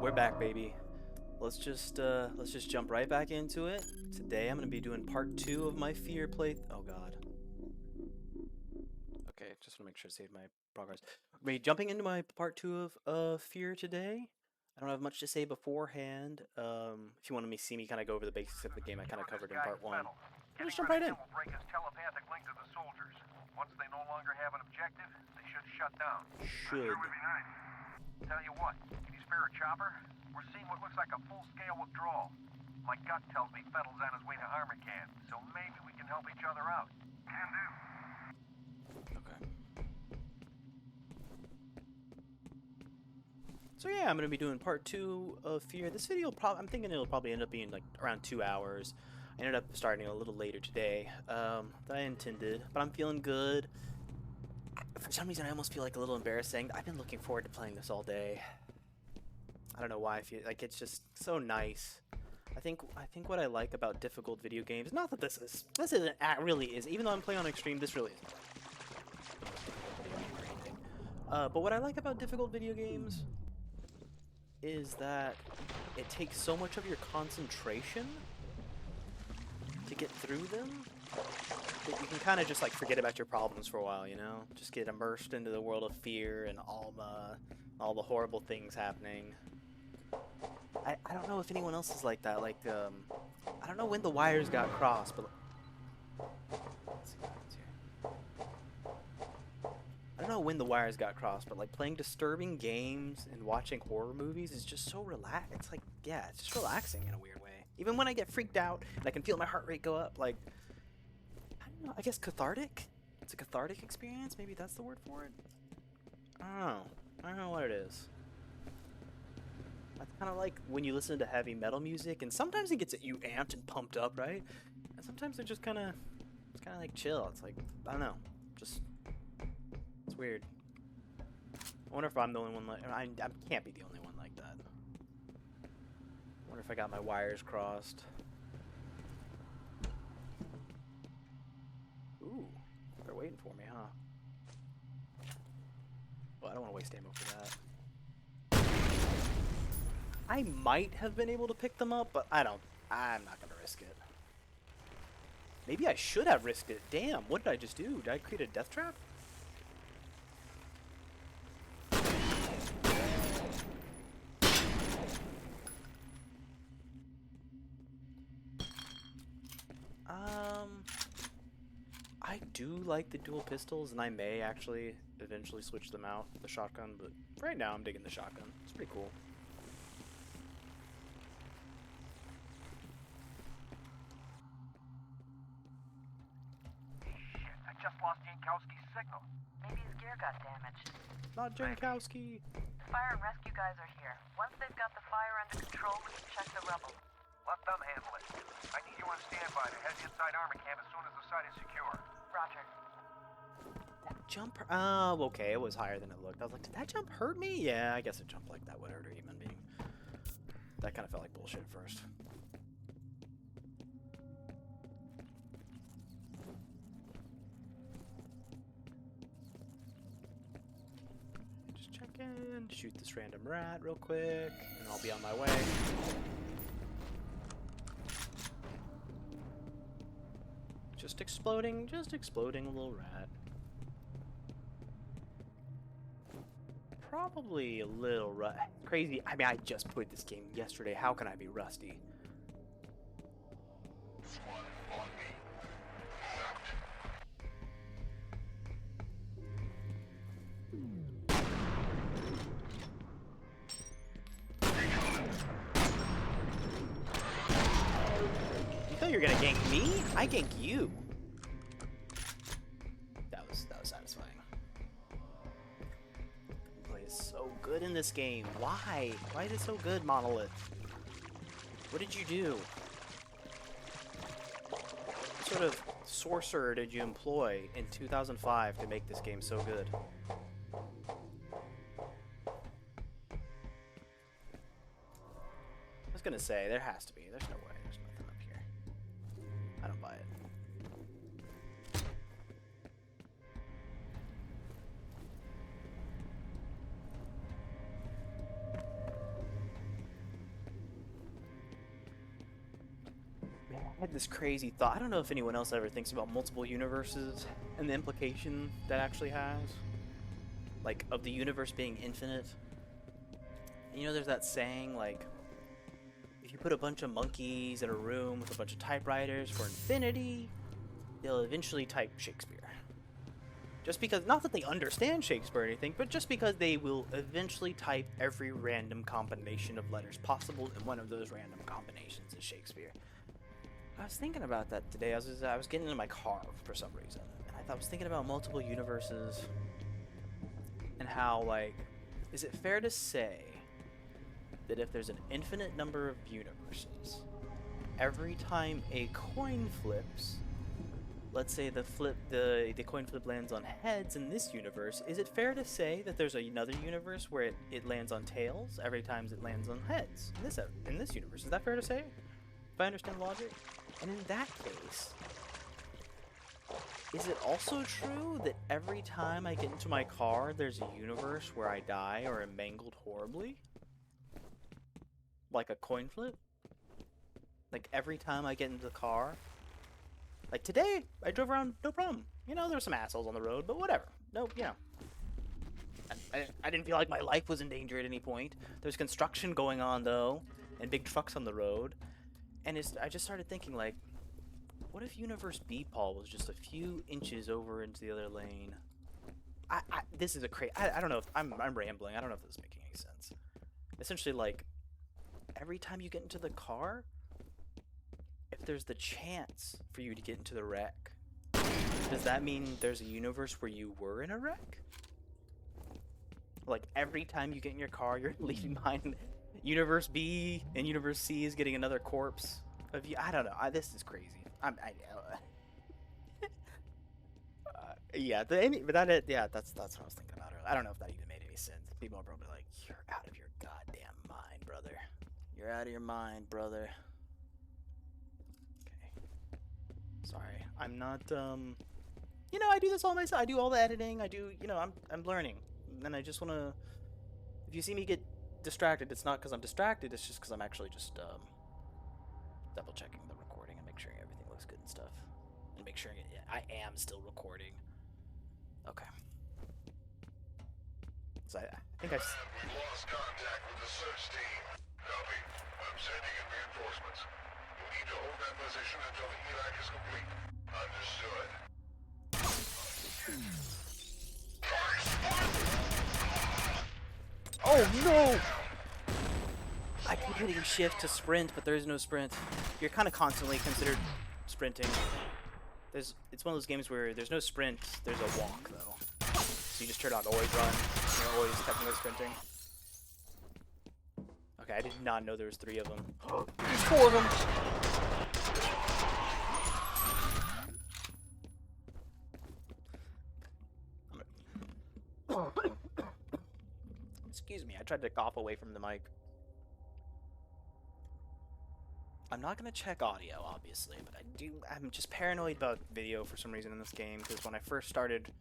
We're back, baby. Let's just jump right back into it. Today I'm gonna be doing part 2 of my Fear play. Oh God. Okay, just wanna make sure to save my progress. We're jumping into my part 2 of Fear today. I don't have much to say beforehand. If you want to see me kind of go over the basics of the game, I kind of covered in part 1. We'll just jump right in. Will break his telepathic link to the soldiers. Once they no longer have an objective, they should shut down. Should. Sure would be nice. Tell you what, can you spare a chopper? We're seeing what looks like a full-scale withdrawal. My gut tells me Fettel's on his way to Armor Camp, so maybe we can help each other out. Can do. Okay. So yeah, I'm gonna be doing part 2 of Fear. This video, I'm thinking it'll probably end up being like around 2 hours. I ended up starting a little later today than I intended, but I'm feeling good. For some reason, I almost feel like a little embarrassing. I've been looking forward to playing this all day. I don't know why. I feel like it's just so nice. I think what I like about difficult video games, not that this isn't really is, even though I'm playing on extreme, this really isn't. But what I like about difficult video games is that it takes so much of your concentration to get through them that you can kind of just like forget about your problems for a while, you know? Just get immersed into the world of fear and all the horrible things happening. I don't know if anyone else is like that. Like I don't know when the wires got crossed, but let's see what happens here. I don't know when the wires got crossed, but like playing disturbing games and watching horror movies is just so relaxed. It's like, yeah, it's just relaxing in a weird way. Even when I get freaked out and I can feel my heart rate go up, like, I don't know, I guess cathartic? It's a cathartic experience? Maybe that's the word for it? I don't know. I don't know what it is. That's kind of like when you listen to heavy metal music, and sometimes it gets you amped and pumped up, right? And sometimes it just kind of, it's kind of like chill. It's like, I don't know, just, it's weird. I wonder if I'm the only one like, I can't be the only one like that. I wonder if I got my wires crossed. Ooh, they're waiting for me, huh? Well, I don't want to waste ammo for that. I might have been able to pick them up, but I'm not going to risk it. Maybe I should have risked it. Damn, what did I just do? Did I create a death trap? I do like the dual pistols, and I may actually eventually switch them out, the shotgun, but right now I'm digging the shotgun. It's pretty cool. I just lost Jankowski's signal. Maybe his gear got damaged. Not Jankowski. The fire and rescue guys are here. Once they've got the fire under control, we can check the rubble. Let them handle it. I need you on standby to head inside Armor Camp as soon as the site is secure. Roger. That jump, oh, okay, it was higher than it looked. I was like, did that jump hurt me? Yeah, I guess a jump like that would hurt a human being. That kind of felt like bullshit at first. Just check in, shoot this random rat real quick, and I'll be on my way. Just exploding a little rat. Probably a little crazy. I mean, I just played this game yesterday. How can I be rusty? You thought you were gonna gank me? I gank you. That was satisfying. Gameplay is so good in this game. Why? Why is it so good, Monolith? What did you do? What sort of sorcerer did you employ in 2005 to make this game so good? I was gonna say, there has to be. There's no way. There's nothing up here. I don't buy it. had this crazy thought. I don't know if anyone else ever thinks about multiple universes and the implication that actually has. Like, of the universe being infinite. You know, there's that saying, like, if you put a bunch of monkeys in a room with a bunch of typewriters for infinity, they'll eventually type Shakespeare. Just because, not that they understand Shakespeare or anything, but just because they will eventually type every random combination of letters possible, and one of those random combinations is Shakespeare. I was thinking about that today. I was getting into my car for some reason, and I was thinking about multiple universes and how, like, is it fair to say that if there's an infinite number of universes, every time a coin flips, let's say the coin flip lands on heads in this universe, is it fair to say that there's another universe where it lands on tails every time it lands on heads in this universe? Is that fair to say? If I understand logic? And in that case, is it also true that every time I get into my car, there's a universe where I die or am mangled horribly? Like a coin flip? Like every time I get into the car? Like today, I drove around, no problem. You know, there's some assholes on the road, but whatever. No, you know. I didn't feel like my life was in danger at any point. There's construction going on, though, and big trucks on the road. And I just started thinking, like, what if Universe B, Paul, was just a few inches over into the other lane? This is a crazy... I don't know if... I'm rambling. I don't know if this is making any sense. Essentially, like, every time you get into the car, if there's the chance for you to get into the wreck, does that mean there's a universe where you were in a wreck? Like, every time you get in your car, you're leaving behind Universe B, and Universe C is getting another corpse of you. I don't know. This is crazy. Yeah, that's what I was thinking about earlier. I don't know if that even made any sense. People are probably like, "You're out of your goddamn mind, brother. You're out of your mind, brother." Okay. Sorry, I'm not. You know, I do this all myself. I do all the editing. I do. You know, I'm learning, and I just wanna. If you see me get distracted, it's not because I'm distracted. It's just because I'm actually just double checking the recording and make sure everything looks good and stuff, and make sure I am still recording. Okay. So I think I've... We lost contact with the search team. Copy. I'm sending in reinforcements. We need to hold that position until the evac is complete. Understood. Oh no! I keep hitting shift to sprint, but there is no sprint. You're kind of constantly considered sprinting. It's one of those games where there's no sprint, there's a walk though. So you just turn on always run. You're always technically sprinting. Okay, I did not know there was 3 of them. There's 4 of them! Excuse me, I tried to cough away from the mic. I'm not gonna check audio, obviously, but I'm just paranoid about video for some reason in this game, because when I first started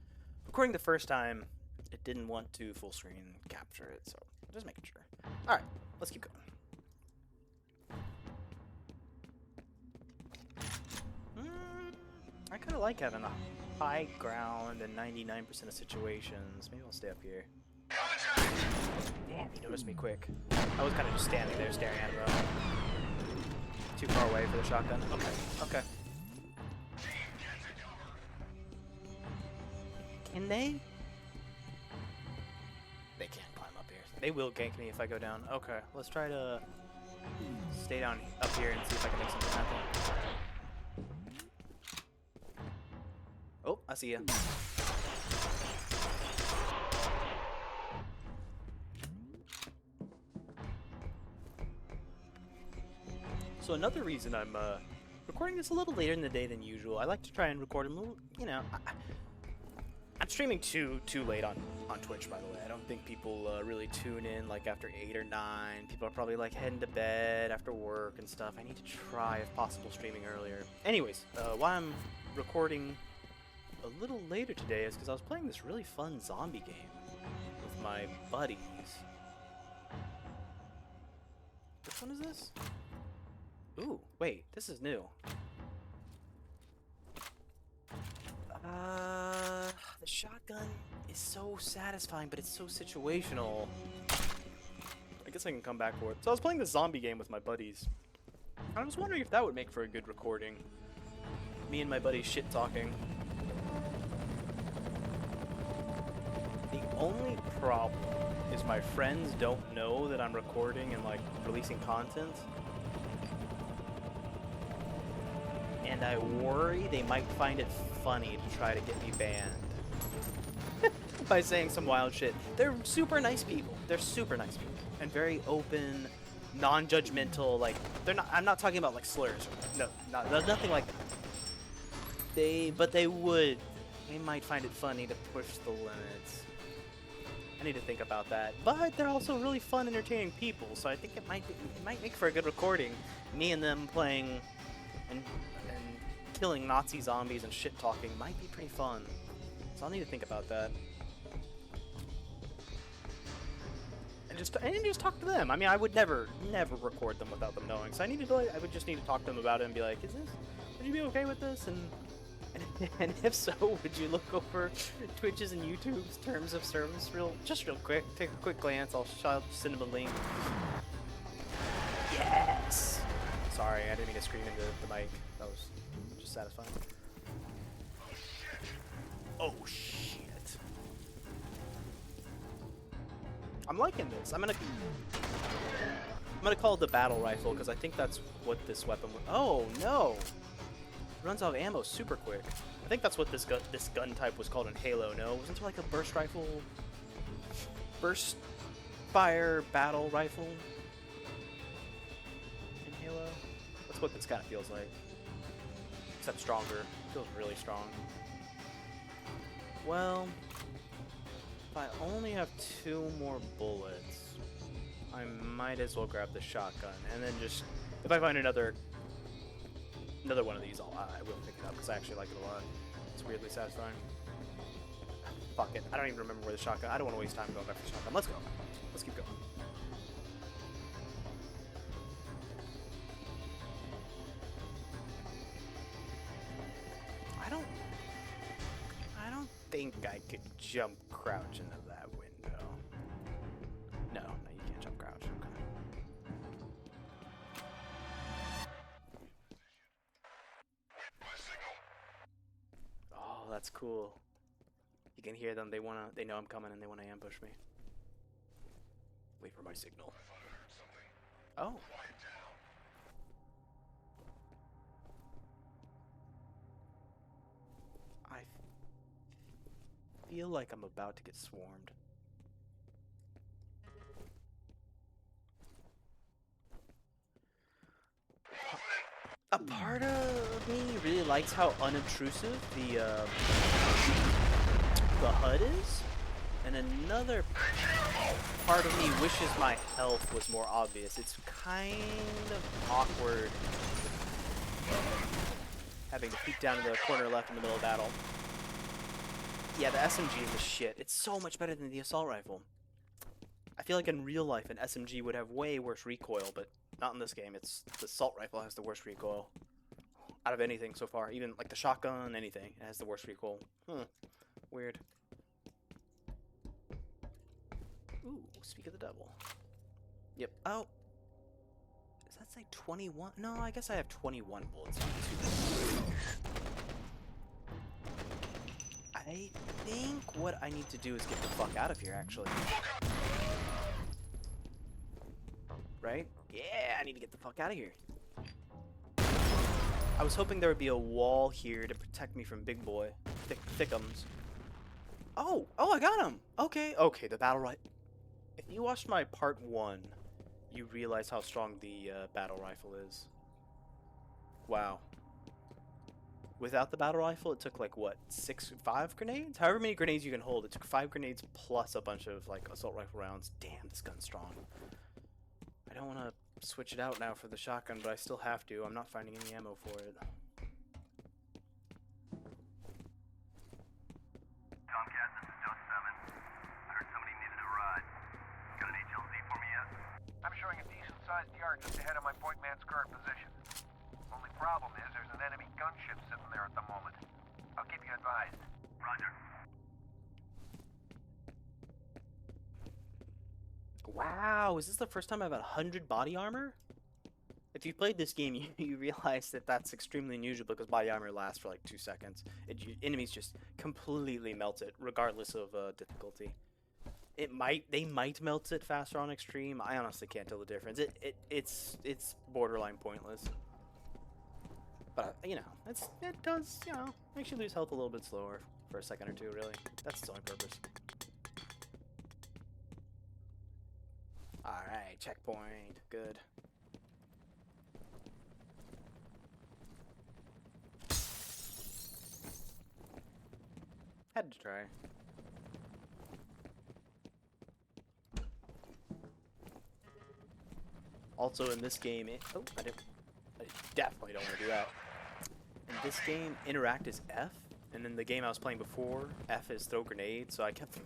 recording the first time, it didn't want to full screen capture it, so just making sure. Alright, let's keep going. I kinda like having a high ground in 99% of situations. Maybe I'll stay up here. Damn, he noticed me quick. I was kinda just standing there staring at him though. Too far away for the shotgun. Okay. Can they? They can't climb up here. They will gank me if I go down. Okay, let's try to stay down up here and see if I can make something happen. Oh, I see ya. So another reason I'm recording this a little later in the day than usual. I like to try and record them a little, you know. I'm streaming too late on Twitch, by the way. I don't think people really tune in like after 8 or 9. People are probably like heading to bed after work and stuff. I need to try, if possible, streaming earlier. Anyways, why I'm recording a little later today is because I was playing this really fun zombie game with my buddies. Which one is this? Ooh, wait, this is new. shotgun is so satisfying, but it's so situational. I guess I can come back for it. So I was playing this zombie game with my buddies. I was wondering if that would make for a good recording. Me and my buddies shit talking. The only problem is my friends don't know that I'm recording and like releasing content. And I worry they might find it funny to try to get me banned. By saying some wild shit. They're super nice people. They're super nice people. And very open, non-judgmental, like, they're not, I'm not talking about like slurs. No, nothing like that. But they might find it funny to push the limits. I need to think about that. But they're also really fun, entertaining people, so I think it might make for a good recording. Me and them playing and killing Nazi zombies and shit talking might be pretty fun. So I'll need to think about that. And just talk to them. I mean, I would never record them without them knowing. So I would just need to talk to them about it and be like, would you be okay with this? And if so, would you look over Twitch's and YouTube's terms of service real quick? Take a quick glance. I'll send them a link. Yes! Sorry, I didn't mean to scream into the mic. That was just satisfying. Oh shit. I'm liking this. I'm gonna call it the battle rifle because I think that's what this weapon would. Oh no! It runs out of ammo super quick. I think that's what this gun type was called in Halo. No, wasn't there like a burst rifle, burst fire battle rifle in Halo? That's what this kind of feels like, except stronger. It feels really strong. Well, if I only have 2 more bullets, I might as well grab the shotgun, and then just if I find another one of these, I will pick it up because I actually like it a lot. It's weirdly satisfying. Fuck it. I don't even remember where the shotgun. I don't want to waste time going back for the shotgun. Let's go. Let's keep going. I don't think I could jump crouch into that window. No, you can't jump crouch. Okay. Oh, that's cool. You can hear them. They know I'm coming and they want to ambush me. Wait for my signal. Oh. I feel like I'm about to get swarmed. A part of me really likes how unobtrusive the HUD is, and another part of me wishes my health was more obvious. It's kind of awkward having to peek down to the corner left in the middle of battle. Yeah, the SMG is the shit. It's so much better than the assault rifle. I feel like in real life an SMG would have way worse recoil, but not in this game. It's the assault rifle has the worst recoil out of anything so far. Even like the shotgun, anything, it has the worst recoil. Weird. Ooh, speak of the devil. Yep. Oh. Does that say 21? No, I guess I have 21 bullets. I think what I need to do is get the fuck out of here, actually. Right? Yeah, I need to get the fuck out of here. I was hoping there would be a wall here to protect me from Big Boy. Thickums. Oh, I got him! Okay, the battle rifle. If you watched my part 1, you realize how strong the battle rifle is. Wow. Without the battle rifle, it took like, what, 5 grenades? However many grenades you can hold. It took 5 grenades plus a bunch of, like, assault rifle rounds. Damn, this gun's strong. I don't want to switch it out now for the shotgun, but I still have to. I'm not finding any ammo for it. Tomcat, this is Joe 7. I heard somebody needed a ride. Got an HLZ for me yet? I'm showing a decent-sized yard just ahead of my point man's current position. Only problem is there's an enemy gunship sitting there at the moment. I'll keep you advised. Roger. Wow, is this the first time I've had 100 body armor? If you played this game, you realize that that's extremely unusual because body armor lasts for like 2 seconds. Enemies just completely melt it, regardless of difficulty. They might melt it faster on extreme. I honestly can't tell the difference. It's borderline pointless. But you know, it does, you know, makes you lose health a little bit slower for a second or two. Really, that's its only purpose. All right, checkpoint. Good. Had to try. Also, in this game, I definitely don't want to do that. In this game, interact is F, and in the game I was playing before, F is throw grenades, so I kept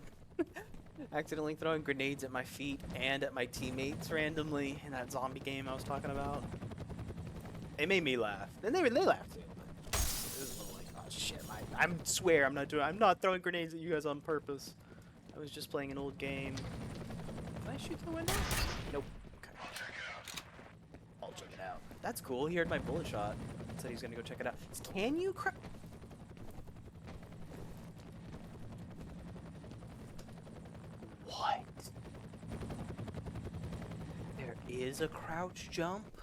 accidentally throwing grenades at my feet and at my teammates randomly in that zombie game I was talking about. It made me laugh. And they laughed too. It was a little like, oh shit, I swear I'm not throwing grenades at you guys on purpose. I was just playing an old game. Can I shoot through the window? Nope. Okay. I'll check it out. That's cool. He heard my bullet shot. Said he's gonna go check it out. Can you What? There is a crouch jump?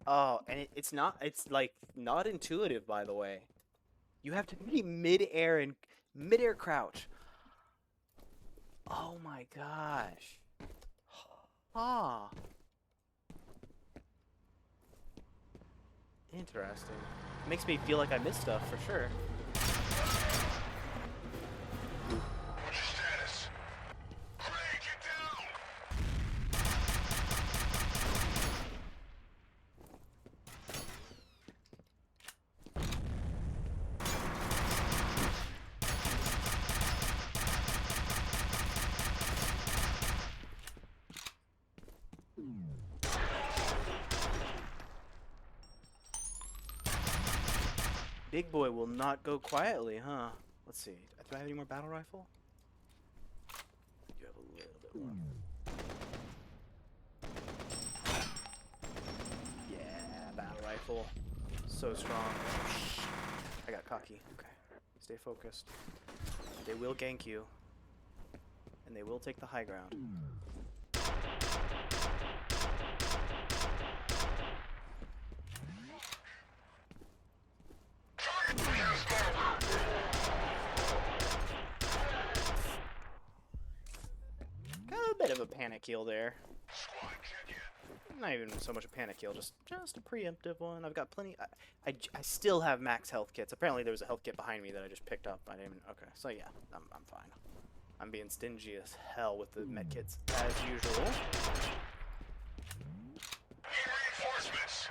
Oh, and it's like not intuitive, by the way. You have to be mid-air and mid-air crouch. Oh my gosh. Ah. Interesting. Makes me feel like I missed stuff for sure. What's your status? Craig, get down! Big boy will not go quietly, huh? Let's see. Do I have any more battle rifle? You have a little bit more. Yeah, battle rifle. So strong. I got cocky. Okay. Stay focused. They will gank you. And they will take the high ground. Got a bit of a panic kill there. Squad, check in. Not even so much a panic kill, just a preemptive one. I've got plenty. I still have max health kits. Apparently there was a health kit behind me that I just picked up. I didn't even. Okay, so yeah, I'm fine. I'm being stingy as hell with the med kits as usual. Need reinforcements.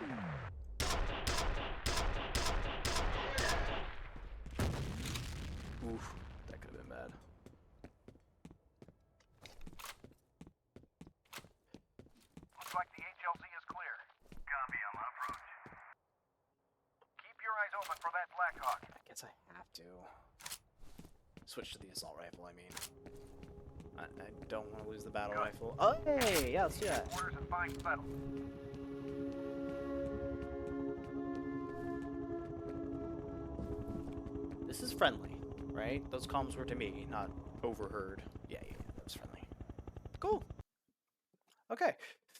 Oof, that could have been bad. Looks like the HLZ is clear. Copy, I'm on approach. Keep your eyes open for that Blackhawk. I guess I have to switch to the assault rifle. I mean, I don't want to lose the battle rifle. Oh, hey, yeah, let's do that. Orders and find Fettel. This is friendly, right? Those comms were to me, not overheard. Yeah, that was friendly. Cool. Okay.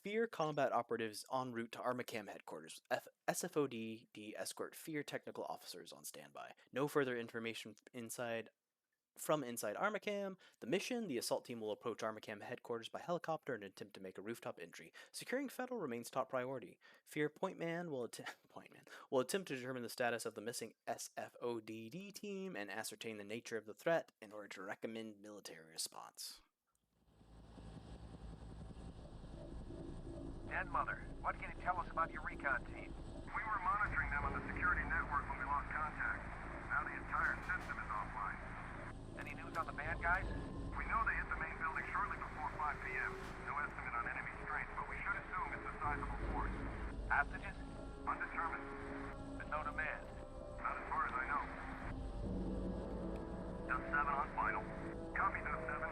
F.E.A.R combat operatives en route to Armacam headquarters. SFOD escort F.E.A.R technical officers on standby. No further information from inside Armacam. The mission: the assault team will approach Armacam headquarters by helicopter and attempt to make a rooftop entry. Securing Fettel remains top priority. F.E.A.R point man will attempt to determine the status of the missing SFOD team and ascertain the nature of the threat in order to recommend military response. Dad, Mother, what can you tell us about your recon team? We were monitoring them on the security network when we lost contact. Now the entire system is offline. Any news on the bad guys? We know they hit the main building shortly before 5 p.m. No estimate on enemy strength, but we should assume it's a sizable force. Hostages? Undetermined. But no demand. Not as far as I know. Dust 7 on final. Copy, Dust 7.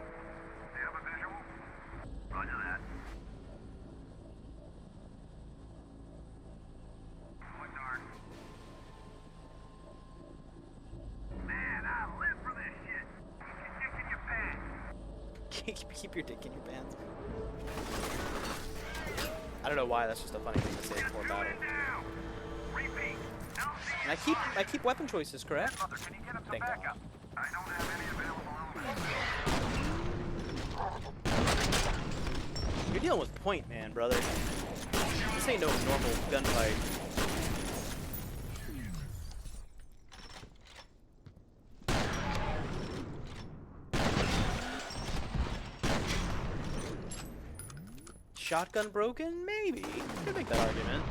Keep your dick in your pants. I don't know why. That's just a funny thing to say before battle. Repeat. And I keep weapon choices correct. Mother, can you get him some Thank God. backup? I don't have any available. You're dealing with point, man, brother. This ain't no normal gunfight. Shotgun broken? Maybe. Could make that argument.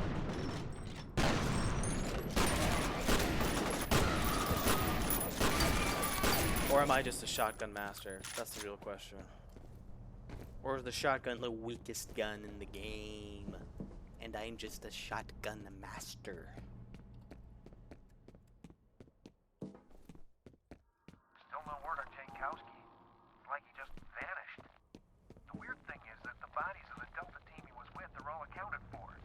Or am I just a shotgun master? That's the real question. Or is the shotgun the weakest gun in the game? And I'm just a shotgun master. Still no word on Jankowski. It's like he just vanished. The weird thing is that the bodies of the Delta team he was with are all accounted for.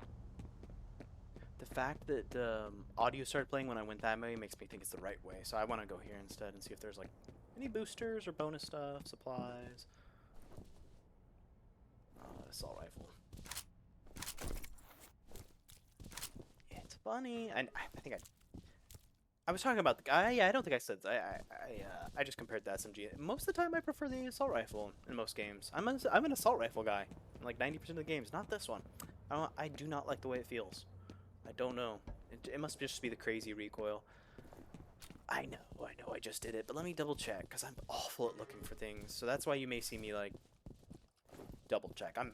The fact that audio started playing when I went that way makes me think it's the right way. So I want to go here instead and see if there's like any boosters or bonus stuff, supplies. Assault rifle. It's funny. I think I was talking about the guy. Yeah, I don't think I said. I just compared the SMG. Most of the time, I prefer the assault rifle in most games. I'm an assault rifle guy in like 90% of the games. Not this one. I do not like the way it feels. I don't know. It must just be the crazy recoil. I know. I just did it, but let me double check because I'm awful at looking for things. So that's why you may see me like double check. I'm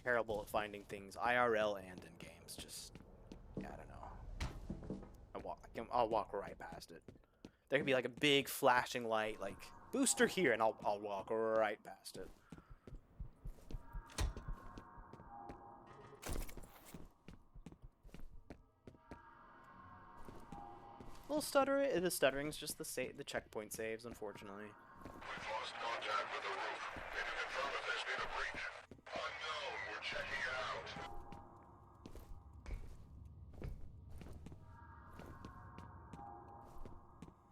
terrible at finding things IRL and in games. Just yeah, I don't know. I'll walk right past it. There could be like a big flashing light, like booster here, and I'll walk right past it. Little stutter. The stuttering's just the checkpoint saves, unfortunately. We've lost contact with the roof. Can you confirm if there's been a breach? Unknown. We're checking it out.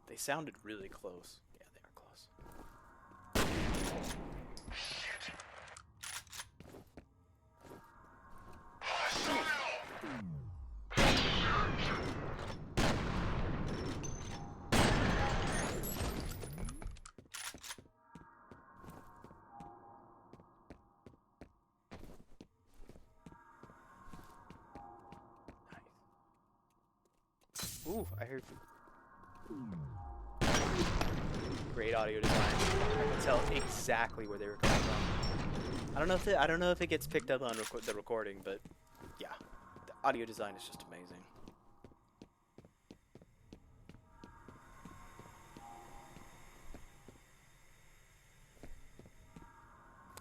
They sounded really close. Yeah, they are close. Shit. Hostile! Ooh, I heard. Great audio design. I can tell exactly where they were coming from. I don't know if it gets picked up on the recording, but yeah, the audio design is just amazing.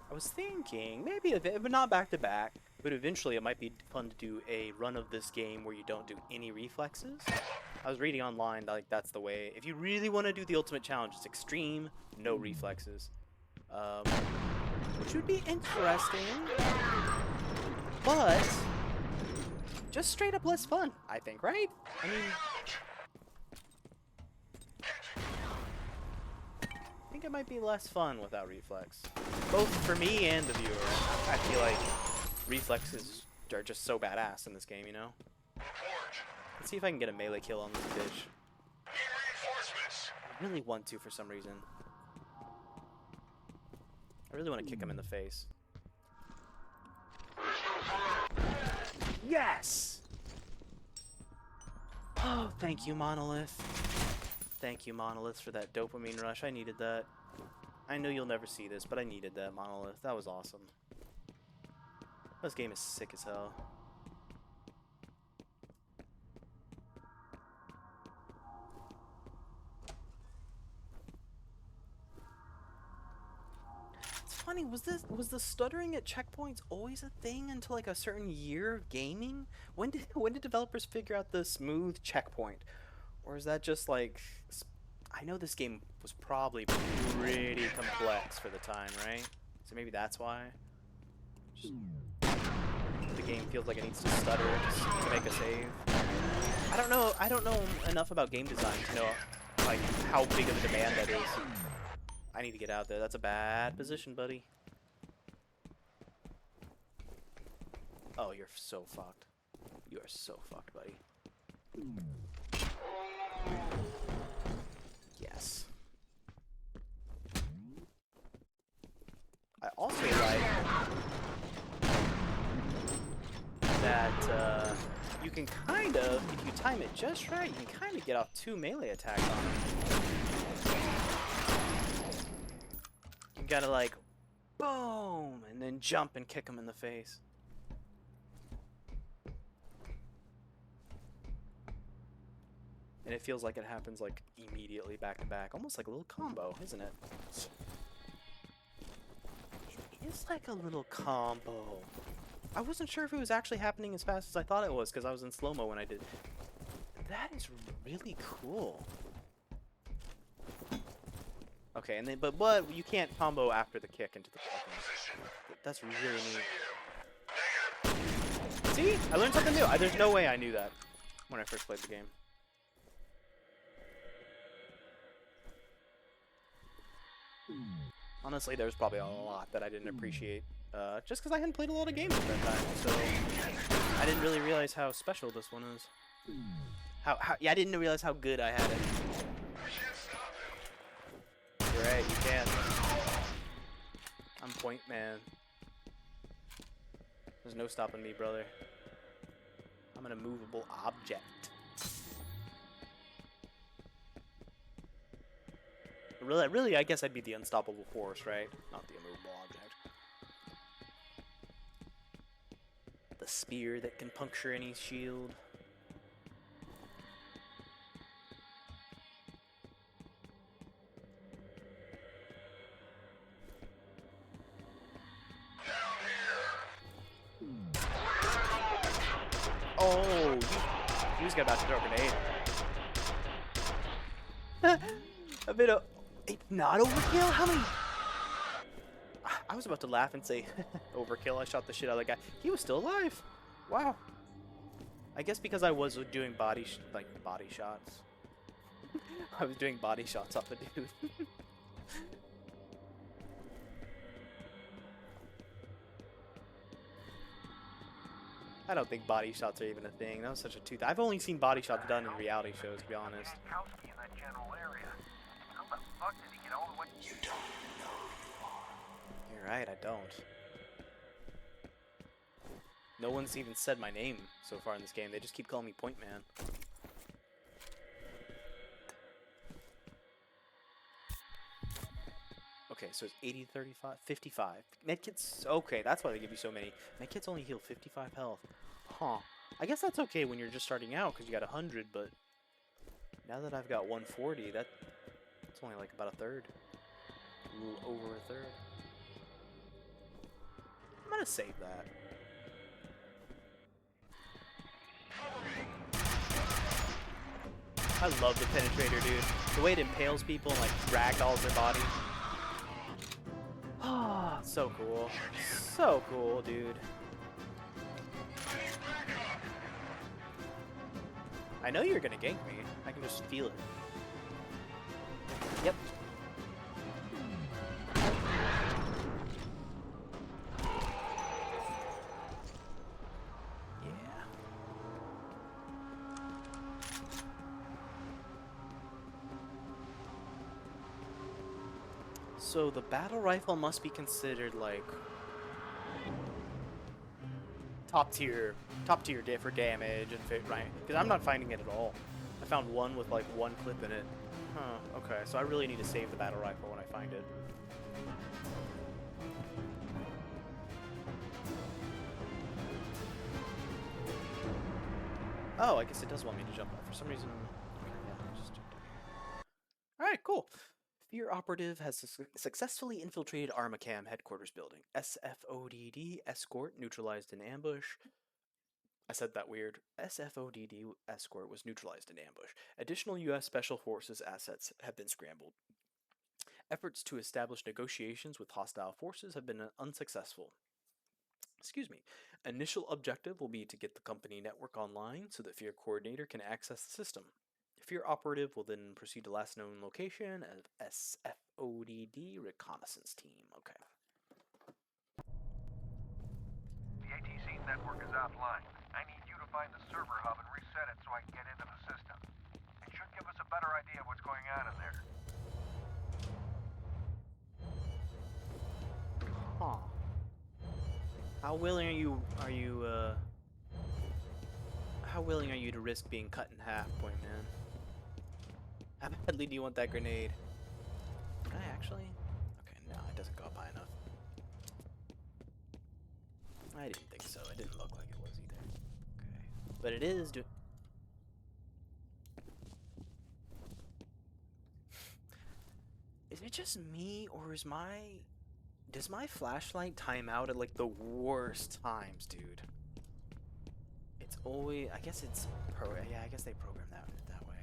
I was thinking maybe a bit, but not back to back. But eventually, it might be fun to do a run of this game where you don't do any reflexes. I was reading online, like that's the way. If you really want to do the ultimate challenge, it's extreme, no reflexes, which would be interesting, but just straight up less fun, I think, right? I mean, I think it might be less fun without reflex, both for me and the viewer. I feel like reflexes are just so badass in this game, you know? Let's see if I can get a melee kill on this bitch. I really want to for some reason. I really want to kick him in the face. Yes! Oh, thank you, Monolith. Thank you, Monolith, for that dopamine rush. I needed that. I know you'll never see this, but I needed that, Monolith. That was awesome. This game is sick as hell. It's funny, was the stuttering at checkpoints always a thing until like a certain year of gaming? When did developers figure out the smooth checkpoint? Or is that just like, I know this game was probably pretty complex for the time, right? So maybe that's why. Just, the game feels like it needs to stutter just to make a save. I don't know enough about game design to know like how big of a demand that is. I need to get out there. That's a bad position, buddy. Oh, you're so fucked. You are so fucked, buddy. Yes. I also like that you can kind of, if you time it just right, you can kind of get off 2 melee attacks on it. You gotta like, boom, and then jump and kick him in the face. And it feels like it happens like immediately back to back, almost like a little combo, isn't it? It is like a little combo. I wasn't sure if it was actually happening as fast as I thought it was because I was in slow-mo when I did. That is really cool. Okay, and then but you can't combo after the kick into the That's really neat. See? I learned something new. There's no way I knew that when I first played the game. Honestly, there's probably a lot that I didn't appreciate, just because I hadn't played a lot of games at that time, so I didn't really realize how special this one is. Yeah, I didn't realize how good I had it. You're right, you can't. I'm point man. There's no stopping me, brother. I'm an immovable object. Really, I guess I'd be the unstoppable force, right? Not the immovable object. The spear that can puncture any shield. Oh, he was about to throw a grenade. A bit of... It's not overkill? How many... I was about to laugh and say overkill. I shot the shit out of that guy. He was still alive. Wow. I guess because I was doing body shots. I was doing body shots off the dude. I don't think body shots are even a thing. That was such a tooth. I've only seen body shots done in reality shows, to be honest. In that general area. How the fuck did he get all the way? You don't know who you are. You're right, I don't. No one's even said my name so far in this game. They just keep calling me Point Man. Okay, so it's 80, 35, 55. Medkits, okay, that's why they give you so many. Medkits only heal 55 health. Huh. I guess that's okay when you're just starting out because you got 100, but now that I've got 140, that's only like about a third. A little over a third. I'm gonna save that. I love the penetrator, dude. The way it impales people and like ragdolls their body. Ah, so cool. So cool, dude. I know you're gonna gank me. I can just feel it. Yep. Yeah. So the battle rifle must be considered like top tier for damage and fit, right? Because I'm not finding it at all. I found one with like 1 clip in it. Huh, okay, so I really need to save the battle rifle when I find it. Oh, I guess it does want me to jump up for some reason. Okay, yeah, I just jumped up here. Alright, cool. F.E.A.R operative has successfully infiltrated Armacam headquarters building. SFODD escort neutralized in ambush. I said that weird. SFODD escort was neutralized in ambush. Additional U.S. Special Forces assets have been scrambled. Efforts to establish negotiations with hostile forces have been unsuccessful. Excuse me. Initial objective will be to get the company network online so that F.E.A.R coordinator can access the system. F.E.A.R operative will then proceed to last known location of ODD reconnaissance team. Okay. The ATC network is offline. I need you to find the server hub and reset it so I can get into the system. It should give us a better idea of what's going on in there. Huh. How willing are you to risk being cut in half, point man? How badly do you want that grenade? Can I actually? Okay, no, it doesn't go up high enough. I didn't think so. It didn't look like it was either. Okay. But it is doing... Is it just me, or is my... Does my flashlight time out at, like, the worst times, dude? It's always... I guess it's... Yeah, I guess they programmed that way.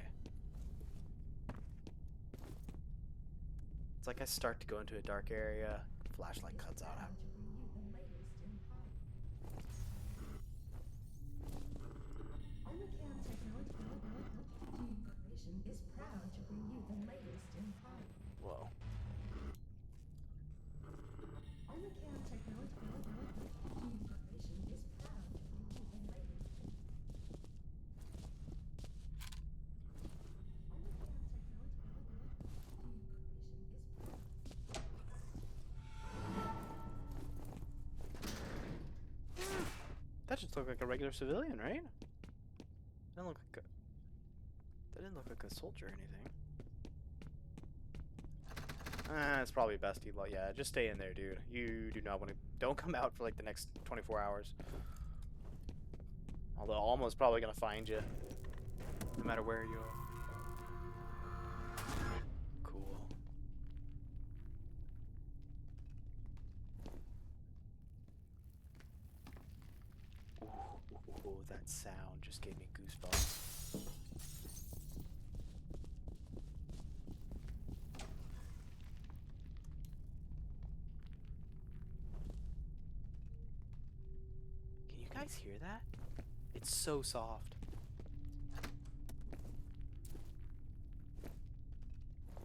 It's like I start to go into a dark area, flashlight cuts out. Whoa. That just looked like a regular civilian, right? Didn't look like a... That didn't look like a soldier or anything. It's probably best he... Yeah, just stay in there, dude. You do not want to... Don't come out for like the next 24 hours. Although Almo's probably gonna find you, no matter where you are. Cool. Ooh, that sound just gave me goosebumps. Can you guys hear that? It's so soft.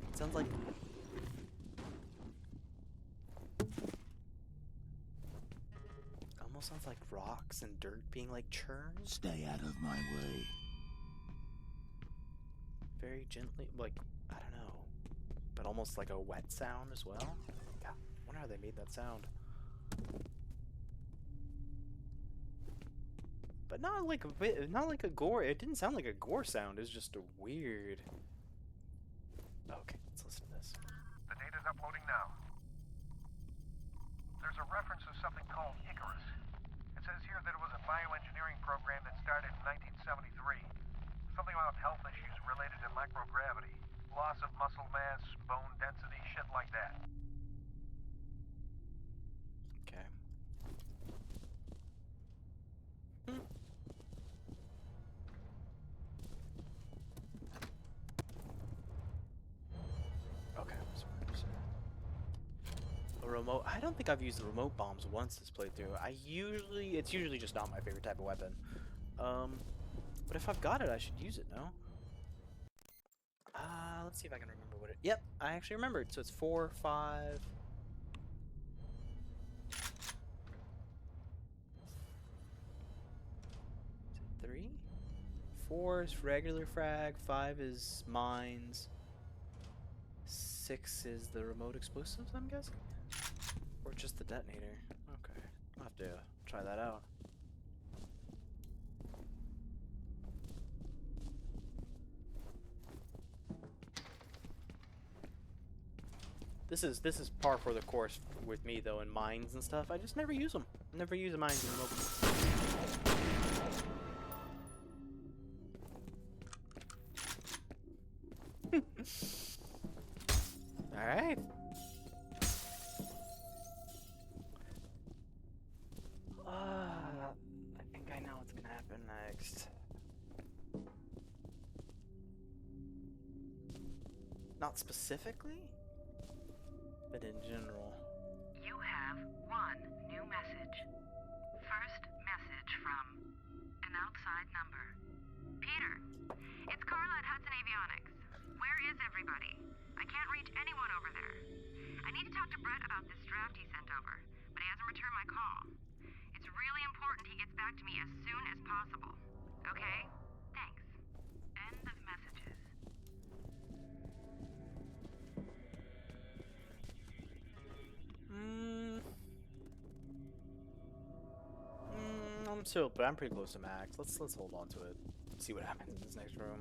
It sounds like... Almost sounds like rocks and dirt being like churned. Stay out of my way. Very gently, like, I don't know. But almost like a wet sound as well. Yeah, I wonder how they made that sound. But not like a gore. It didn't sound like a gore sound. It's just a weird. Okay, let's listen to this. The data's uploading now. There's a reference to something called Icarus. It says here that it was a bioengineering program that started in 1973. Something about health issues related to microgravity. Loss of muscle mass, bone density, shit like that. Okay. Okay. A remote. I don't think I've used the remote bombs once this playthrough. It's usually just not my favorite type of weapon. But if I've got it, I should use it, no? Let's see if I can remember what it... Yep, I actually remembered. So it's 4, 5... Is it 3? 4 is regular frag, 5 is mines, 6 is the remote explosives, I'm guessing? Or just the detonator. Okay, I'll have to try that out. This is par for the course with me though, in mines and stuff. I just never use them. Never use a mines in remote. Alright. I think I know what's gonna happen next. Not specifically, but in general. You have one new message. First message from an outside number. Peter, it's Carla at Hudson Avionics. Where is everybody? I can't reach anyone over there. talked to Brett about this draft he sent over, but he hasn't returned my call. It's really important he gets back to me as soon as possible. Okay? Thanks. End of messages. I'm pretty close to max. Let's hold on to it. See what happens in this next room.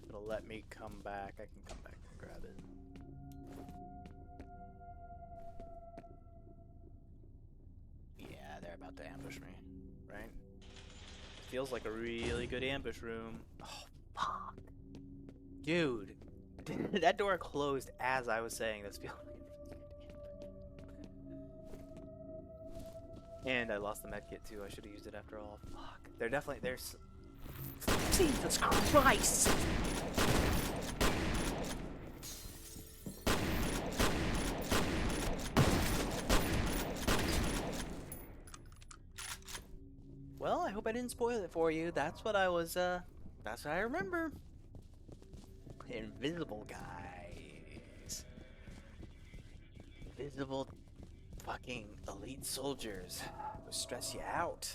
If it'll let me come back, I can come back and grab it. Yeah, they're about to ambush me, right? Feels like a really good ambush room. Oh, fuck. Dude, that door closed as I was saying this. Feels like and I lost the medkit too. I should have used it after all. Fuck. They're definitely there's. Jesus Christ! Well, I hope I didn't spoil it for you. That's what I was. That's what I remember. Invisible guys. Invisible fucking elite soldiers will stress you out.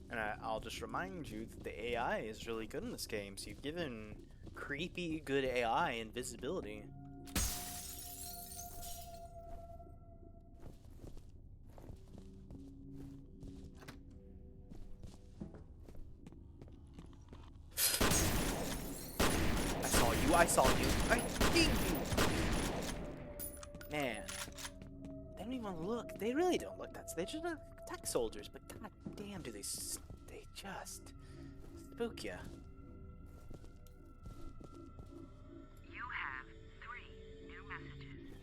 And I'll just remind you that the AI is really good in this game, so you've given creepy good AI invisibility. I saw you. I hate you. Man. They don't even look. They really don't look that. They just look tech soldiers, but god damn do they just spook ya. You have 3 new messages.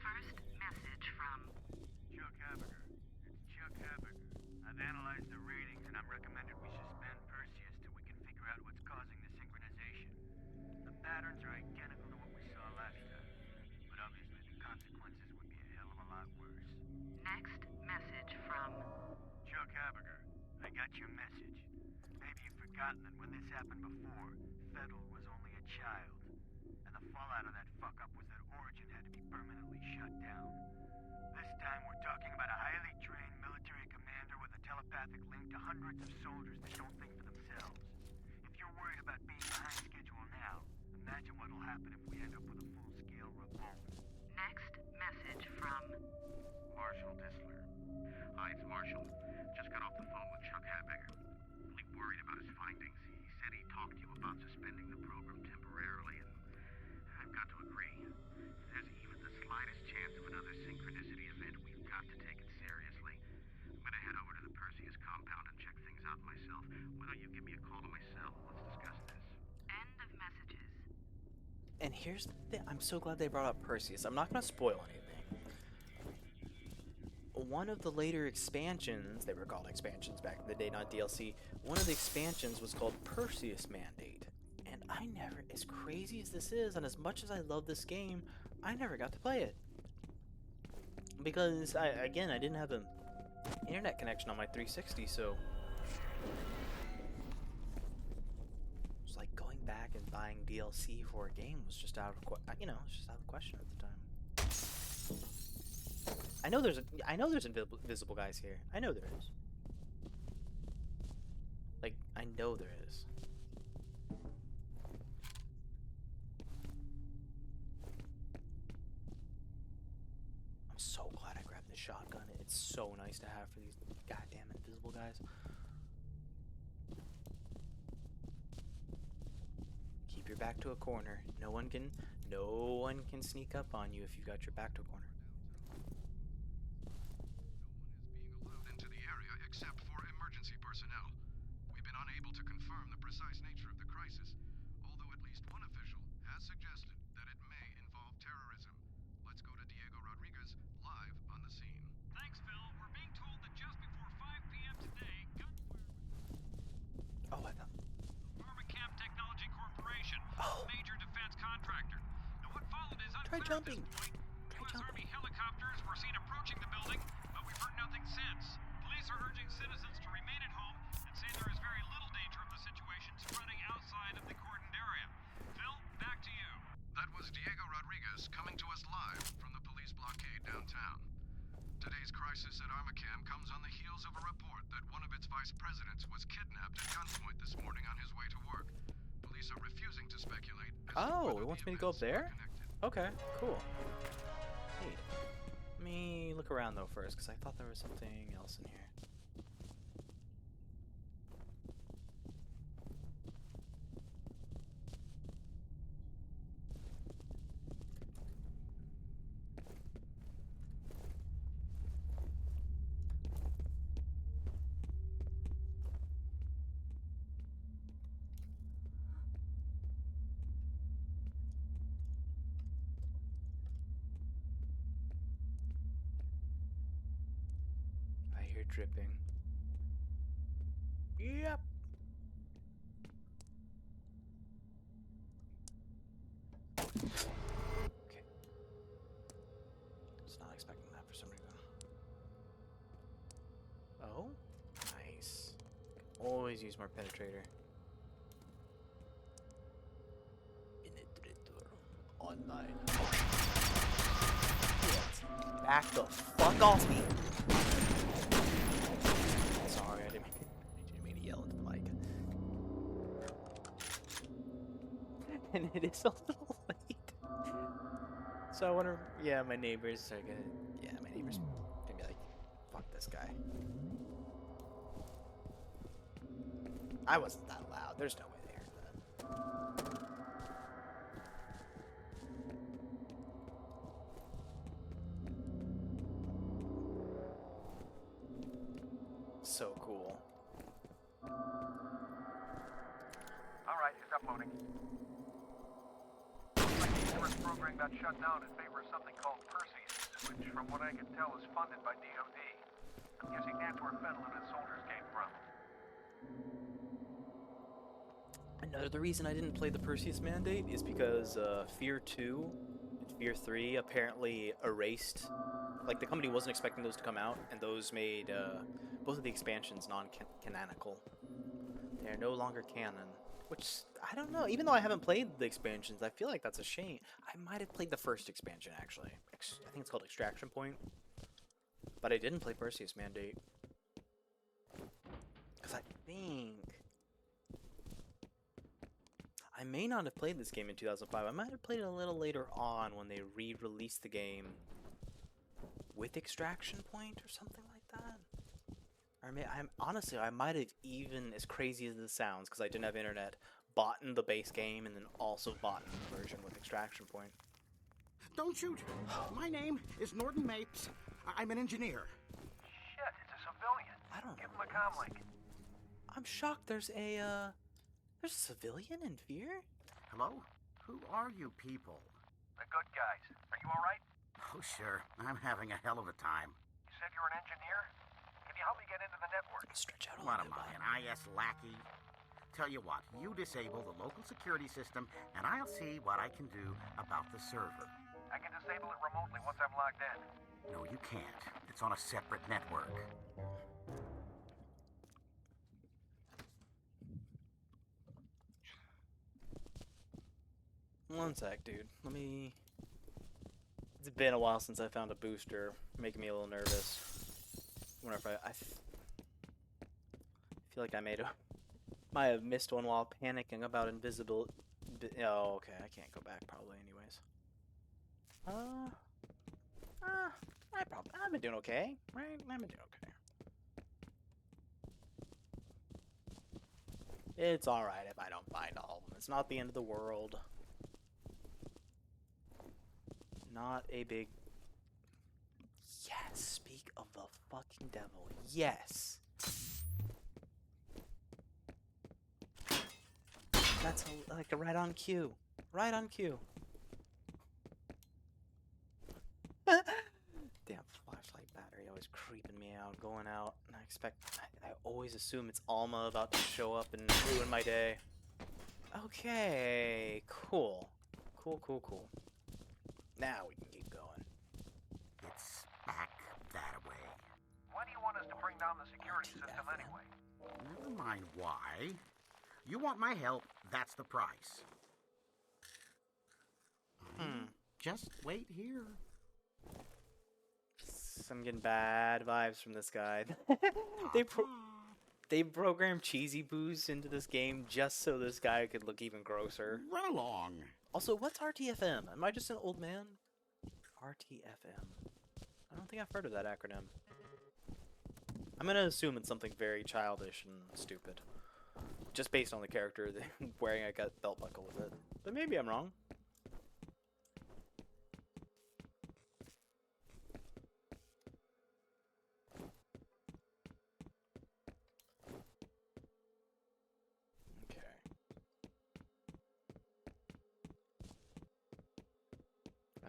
First message from Chuck Haberger. It's Chuck Haberger. I've analyzed the ratings and I'm recommended we suspend Perseus till we can figure out what's causing the synchronization. The patterns are identical to what we saw last time, but obviously the consequences would be a hell of a lot worse. next message from Chuck Haberger, I got your message. Maybe you've forgotten that when this happened before, Fettel was only a child. And the fallout of that fuck-up was that Origin had to be permanently shut down. This time we're talking about a highly trained military commander with a telepathic link to hundreds of soldiers that don't think for themselves. If you're worried about being behind schedule now, imagine what'll happen if we end up with a full-scale revolt. next message from Marshal Disler. Hi, it's Marshall. Just got off the phone with Chuck Haberger. Really worried about his findings. He said he talked to you about suspending the program temporarily, and I've got to agree. If there's even the slightest chance of another synchronicity event, we've got to take it seriously. I'm gonna head over to the Perseus compound and check things out myself. Why don't you give me a call on my cell? Let's discuss this. end of messages. And here's the thing. I'm so glad they brought up Perseus. I'm not gonna spoil anything. One of the later expansions, they were called expansions back in the day, not DLC. One of the expansions was called Perseus Mandate. And I never, as crazy as this is, and as much as I love this game, I never got to play it. Because, I didn't have an internet connection on my 360, so... It's like going back and buying DLC for a game was just out of, it's just out of the question at the time. I know there's invisible guys here. I know there is. Like, I know there is. I'm so glad I grabbed this shotgun. It's so nice to have for these goddamn invisible guys. Keep your back to a corner. No one can sneak up on you if you've got your back to a corner. Except for emergency personnel. We've been unable to confirm the precise nature of the crisis, although at least one official has suggested that it may involve terrorism. Let's go to Diego Rodriguez, live on the scene. Thanks, Phil. We're being told that just before 5 p.m. today, Oh, I thought... Pharmacamp Technology Corporation, Oh. major defense contractor. Now, what followed is Try unclear at this jumping. point. Try U.S. jumping. Army helicopters were seen approaching the building, but we've heard nothing since. Police are urging citizens to remain at home and say there is very little danger of the situation spreading outside of the cordoned area. town. Today's crisis at Armacam comes on the heels of a report that one of its vice presidents was kidnapped at gunpoint this morning on his way to work. Police are refusing to speculate as to Oh, whether it wants the me to go up events are there? connected. Okay, cool. Neat. Let me look around though first, because I thought there was something else in here. I hear dripping. Yep. Okay. Just not expecting that for some reason. Oh, nice. Always use more penetrator. Penetrator online. Get back the fuck off me! Sorry, I didn't mean to yell into the mic. And it is a little late. So I wonder, yeah, my neighbors are gonna, my neighbors gonna be like, fuck this guy. I wasn't that loud, there's no way they heard that. So cool. Alright, it's uploading. Looks like the Icarus program got shut down in favor of something called Perseus, which from what I can tell is funded by DOD. I'm guessing that's where Fettel and his soldiers came from. Another reason I didn't play the Perseus Mandate is because F.E.A.R 2 and F.E.A.R 3 apparently erased, like the company wasn't expecting those to come out, and those made both of the expansions non-canonical. They're no longer canon, which, I don't know, even though I haven't played the expansions, I feel like that's a shame. I might have played the first expansion, actually. I think it's called Extraction Point, but I didn't play Perseus Mandate. Because I think I may not have played this game in 2005. I might have played it a little later on when they re-released the game with Extraction Point or something like that. Or honestly, I might have, even as crazy as this sounds, because I didn't have internet, bought in the base game and then also bought in the version with Extraction Point. Don't shoot. My name is Norton Mates. I'm an engineer. Shit, it's a civilian. I don't know. Give him a comm link. I'm shocked there's a civilian in F.E.A.R? Hello? Who are you people? The good guys. Are you alright? Oh, sure. I'm having a hell of a time. You said you're an engineer? Can you help me get into the network? Stretch out a What little am I, bit. an IS lackey? Tell you what, you disable the local security system, and I'll see what I can do about the server. I can disable it remotely once I'm logged in. No, you can't. It's on a separate network. One sec, dude. Let me... It's been a while since I found a booster, making me a little nervous. I wonder if I feel like I might have missed one while panicking about invisible... Oh, okay, I can't go back probably anyways. I've been doing okay, right? I've been doing okay. It's alright if I don't find all of them. It's not the end of the world. Not a big... Yes, speak of the fucking devil. Yes. That's like a right on cue. Right on cue. Damn flashlight battery always creeping me out, going out. And I always assume it's Alma about to show up and ruin my day. Okay, cool. Cool. Now we can keep going. It's back that way. Why do you want us to bring down the security system anyway? Never mind why. You want my help, that's the price. Just wait here. I'm getting bad vibes from this guy. They programmed cheesy boos into this game just so this guy could look even grosser. Run along. Also, what's RTFM? Am I just an old man? RTFM. I don't think I've heard of that acronym. I'm gonna assume it's something very childish and stupid. Just based on the character wearing a belt buckle with it. But maybe I'm wrong.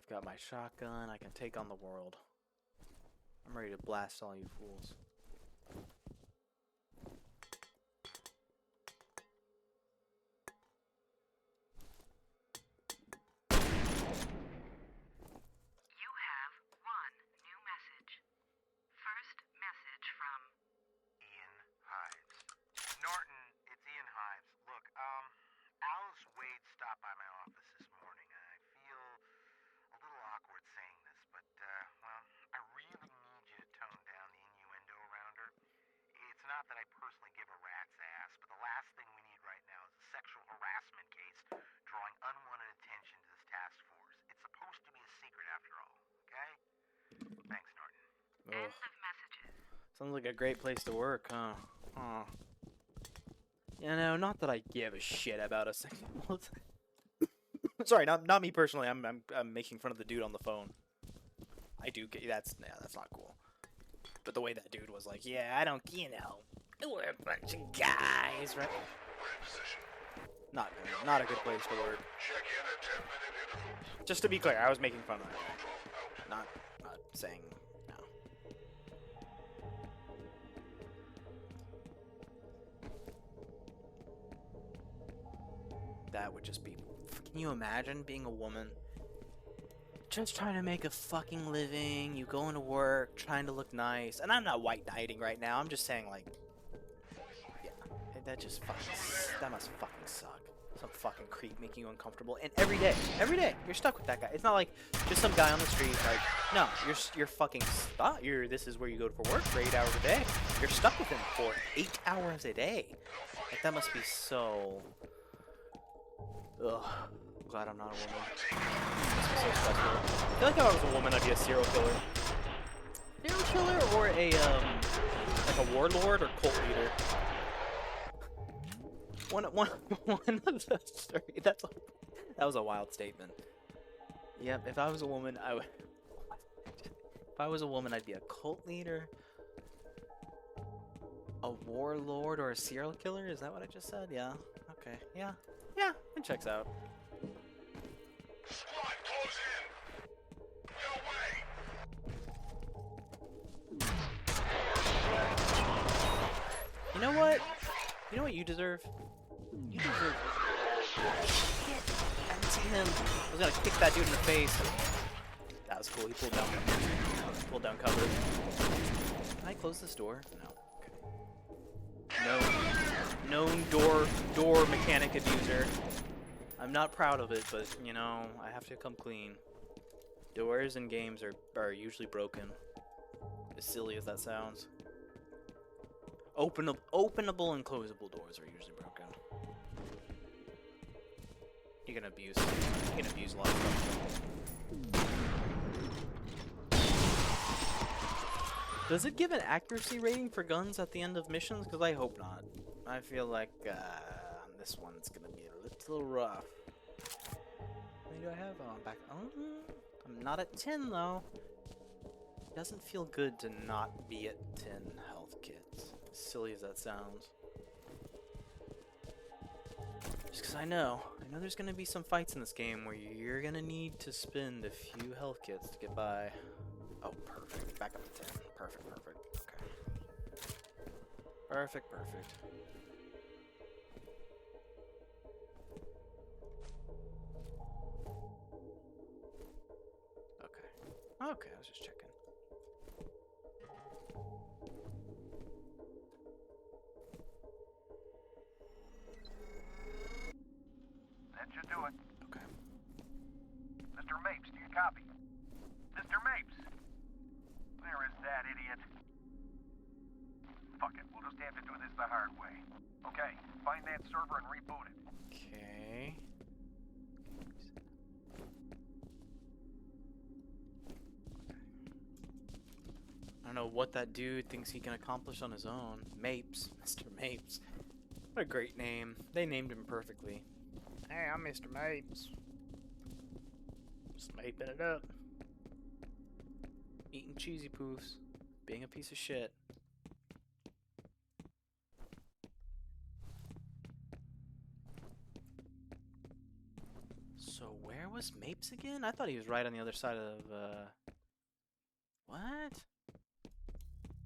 Got my shotgun, I can take on the world. I'm ready to blast all you fools. You have one new message. First message from Ian Hives. Norton, it's Ian Hives. Look, Alice Wade stopped by my office this morning. I feel a little awkward saying this, but, well, I really need you to tone down the innuendo around her. It's not that I personally give a rat's ass, but the last thing we need right now is a sexual harassment case drawing unwanted attention to this task force. It's supposed to be a secret after all, okay? Thanks, Norton. End of messages. Sounds like a great place to work, huh? Huh. You know, not that I give a shit about a sex. Sorry, not me personally. I'm making fun of the dude on the phone. I do get that's not cool. But the way that dude was like, yeah, I don't, we're a bunch of guys, right? Not a good place to work. Check in at 10-minute intervals. Just to be clear, I was making fun of that guy. Not saying no. That would just be... Can you imagine being a woman? Just trying to make a fucking living, you go into work, trying to look nice. And I'm not white knighting right now, I'm just saying, like... Yeah, that just fucking... That must fucking suck. Some fucking creep making you uncomfortable. And every day, you're stuck with that guy. It's not like just some guy on the street, like... No, you're fucking stuck. This is where you go for work for 8 hours a day. You're stuck with him for 8 hours a day. Like, that must be so... Ugh. I'm glad I'm not a woman. This is so stressful. I feel like if I was a woman, I'd be a serial killer. Serial killer or a, like a warlord or cult leader. One of the story. That was a wild statement. Yep, if I was a woman, I would... If I was a woman, I'd be a cult leader, a warlord, or a serial killer? Is that what I just said? Yeah. Okay. Yeah. Yeah, it checks out. Squad, close in. Your way. You know what? You know what you deserve? You deserve... Shit! I didn't see him. I was gonna kick that dude in the face. That was cool. He pulled down cover. Can I close this door? No. Okay. No. Known door mechanic abuser. I'm not proud of it, but you know, I have to come clean. Doors in games are usually broken. As silly as that sounds. Openable and closable doors are usually broken. You can abuse a lot of stuff. Does it give an accuracy rating for guns at the end of missions? Because I hope not. I feel like this one's gonna be a little rough. How many do I have? Oh, I'm back. Oh, I'm not at 10 though. It doesn't feel good to not be at 10 health kits. As silly as that sounds. Just because I know there's gonna be some fights in this game where you're gonna need to spend a few health kits to get by. Oh, perfect. Back up to 10. Perfect. Okay. Perfect. Okay, I was just checking. That should do it. Okay. Mr. Mapes, do you copy? Mr. Mapes! There is that idiot. Fuck it, we'll just have to do this the hard way. Okay, find that server and reboot it. Okay. I don't know what that dude thinks he can accomplish on his own. Mapes. Mr. Mapes. What a great name. They named him perfectly. Hey, I'm Mr. Mapes. Just maping it up. Eating cheesy poofs. Being a piece of shit. So where was Mapes again? I thought he was right on the other side of, what?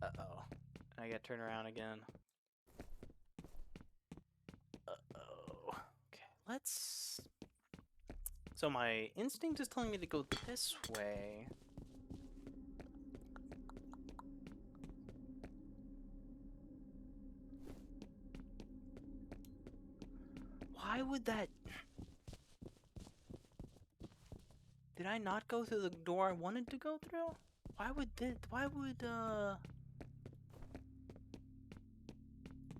Uh-oh. I gotta turn around again. Uh-oh. Okay, let's... So my instinct is telling me to go this way. Why would that... Did I not go through the door I wanted to go through? Why would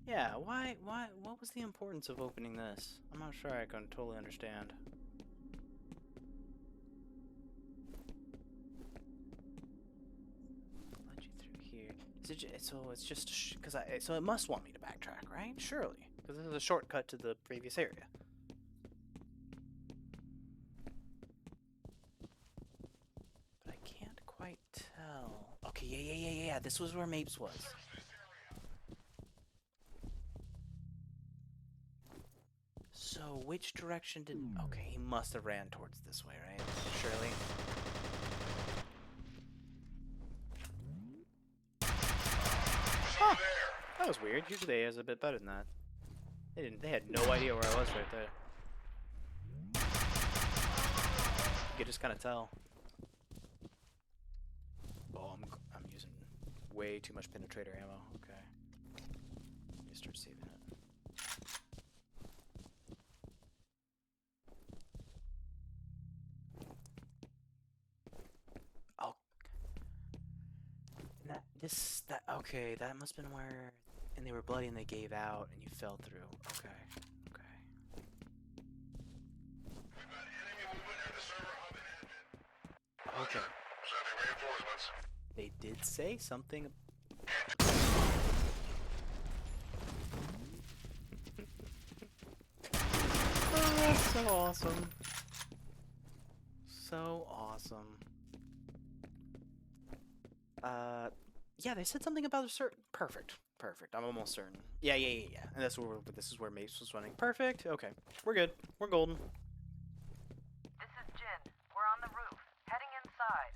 yeah, why, what was the importance of opening this? I'm not sure I can totally understand. Led you through here. Is it, so it's just, so it must want me to backtrack, right? Surely. Because this is a shortcut to the previous area. But I can't quite tell. Okay, yeah. This was where Mapes was. So, which direction did... Okay, he must have ran towards this way, right? Surely. Huh! That was weird. Usually AI is a bit better than that. They had no idea where I was right there. You could just kind of tell. Oh, I'm using way too much penetrator ammo. Okay. Let me start saving it. Okay, that must have been where, and they were bloody and they gave out and you fell through. Okay. Okay. Sending reinforcements. They did say something. Oh, that's so awesome. So awesome. Yeah, they said something about a certain... Perfect. I'm almost certain. Yeah. And this is where Mace was running. Perfect. Okay. We're good. We're golden. This is Jin. We're on the roof, heading inside.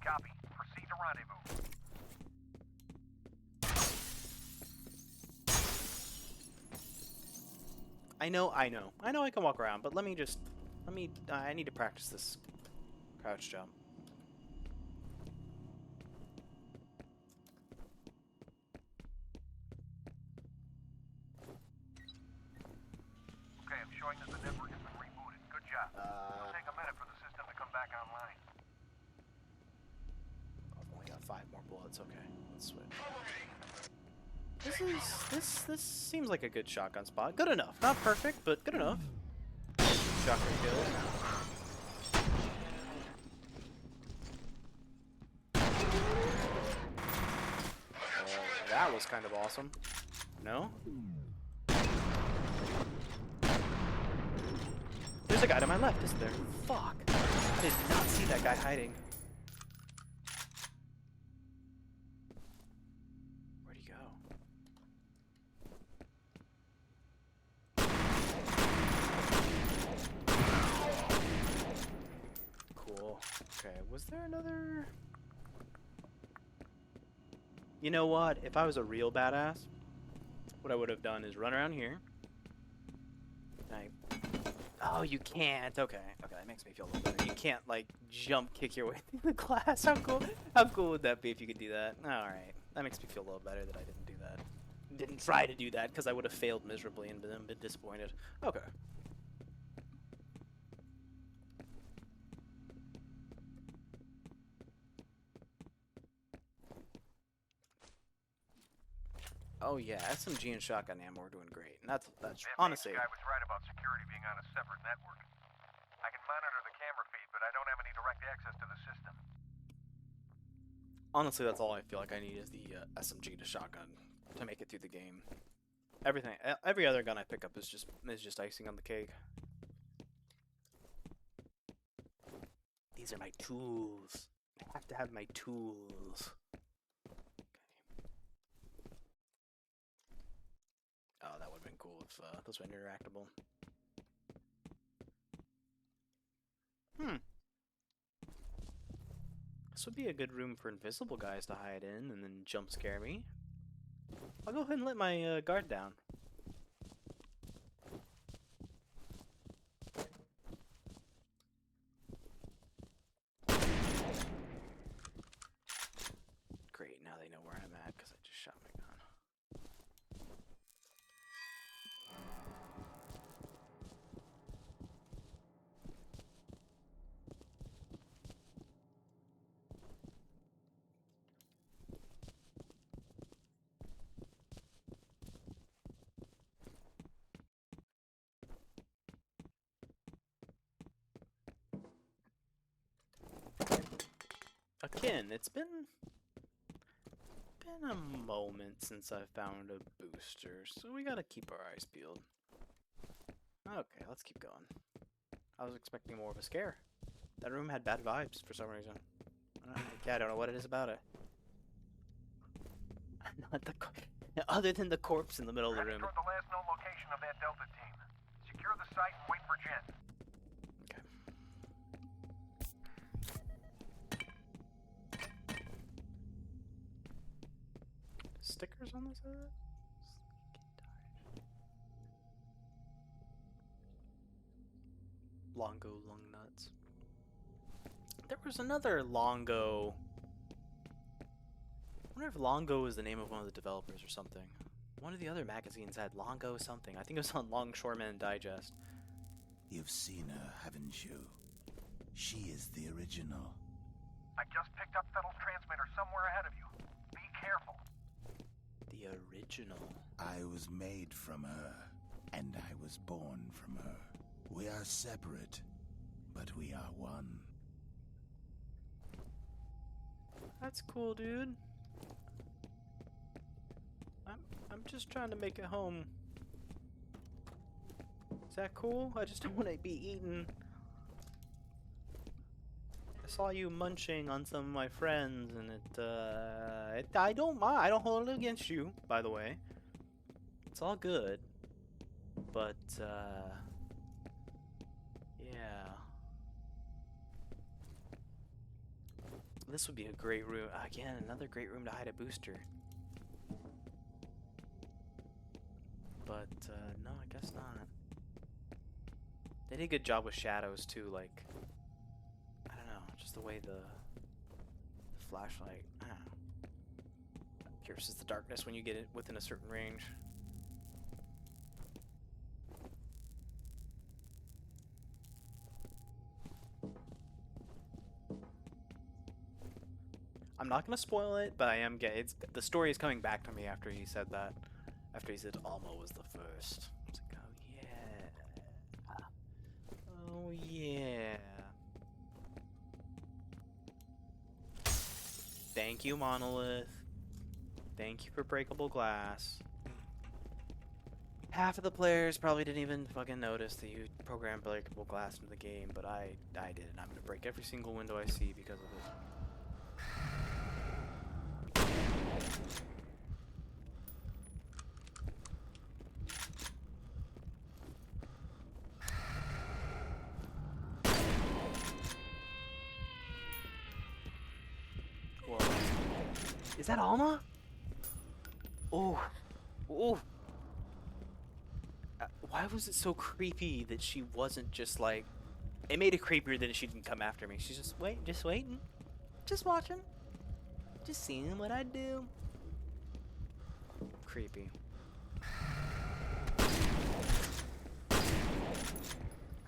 Copy. Proceed to rendezvous. I know I can walk around, but I need to practice this crouch jump. Okay, I'm showing that the network has been rebooted. Good job. It'll take a minute for the system to come back online. I've only got 5 more bullets. Okay, let's switch. This seems like a good shotgun spot. Good enough. Not perfect, but good enough. Shotgun kills. That was kind of awesome. No? There's a guy to my left, isn't there? Fuck. I did not see that guy hiding. Where'd he go? Cool. Okay, was there another... You know what? If I was a real badass, what I would have done is run around here. Oh, you can't. Okay, that makes me feel a little better. You can't, like, jump kick your way through the glass. How cool would that be if you could do that? Alright, that makes me feel a little better that I didn't do that. Didn't try to do that, because I would have failed miserably and been disappointed. Okay. Oh yeah, SMG and shotgun ammo are doing great, and that's That honestly. guy was right about security being on a separate network. I can monitor the camera feed, but I don't have any direct access to the system. Honestly, that's all I feel like I need is the SMG to shotgun to make it through the game. Every other gun I pick up is just icing on the cake. These are my tools. I have to have my tools. Okay. Oh, that would have been cool if those were interactable. This would be a good room for invisible guys to hide in and then jump scare me. I'll go ahead and let my guard down. Great, now they know where I'm at because I just shot my gun. Again, it's been a moment since I found a booster, so we gotta keep our eyes peeled. Okay, let's keep going. I was expecting more of a scare. That room had bad vibes for some reason. I don't know what it is about it. Not the other than the corpse in the middle of the room. Toward the last known location of that Delta team. Secure the site and wait for Jen. Okay. Stickers on this side? Longo lung nuts. There was another Longo. I wonder if Longo is the name of one of the developers or something. One of the other magazines had Longo something. I think it was on Longshoreman Digest. You've seen her, haven't you? She is the original. I just picked up Fettel's transmitter somewhere ahead of you. Be careful. The original. I was made from her, and I was born from her. We are separate, but we are one. That's cool, dude. I'm just trying to make it home. Is that cool? I just don't want to be eaten. I saw you munching on some of my friends, and I don't mind. I don't hold it against you, by the way. It's all good. But, yeah. This would be a great room. Again, another great room to hide a booster. But, no, I guess not. They did a good job with shadows, too, like, I don't know, just the way the flashlight, I don't know, pierces the darkness when you get it within a certain range. I'm not gonna spoil it, but I am getting, the story is coming back to me after he said that. After he said Alma was the first. I was like, oh yeah. Oh yeah. Thank you, Monolith. Thank you for breakable glass. Half of the players probably didn't even fucking notice that you programmed breakable glass into the game, but I did, and I'm gonna break every single window I see because of it. Is that Alma? Oh. Oh. Why was it so creepy that she wasn't just like... It made it creepier that she didn't come after me. She's just waiting. Just watching. Just seeing what I do. Creepy.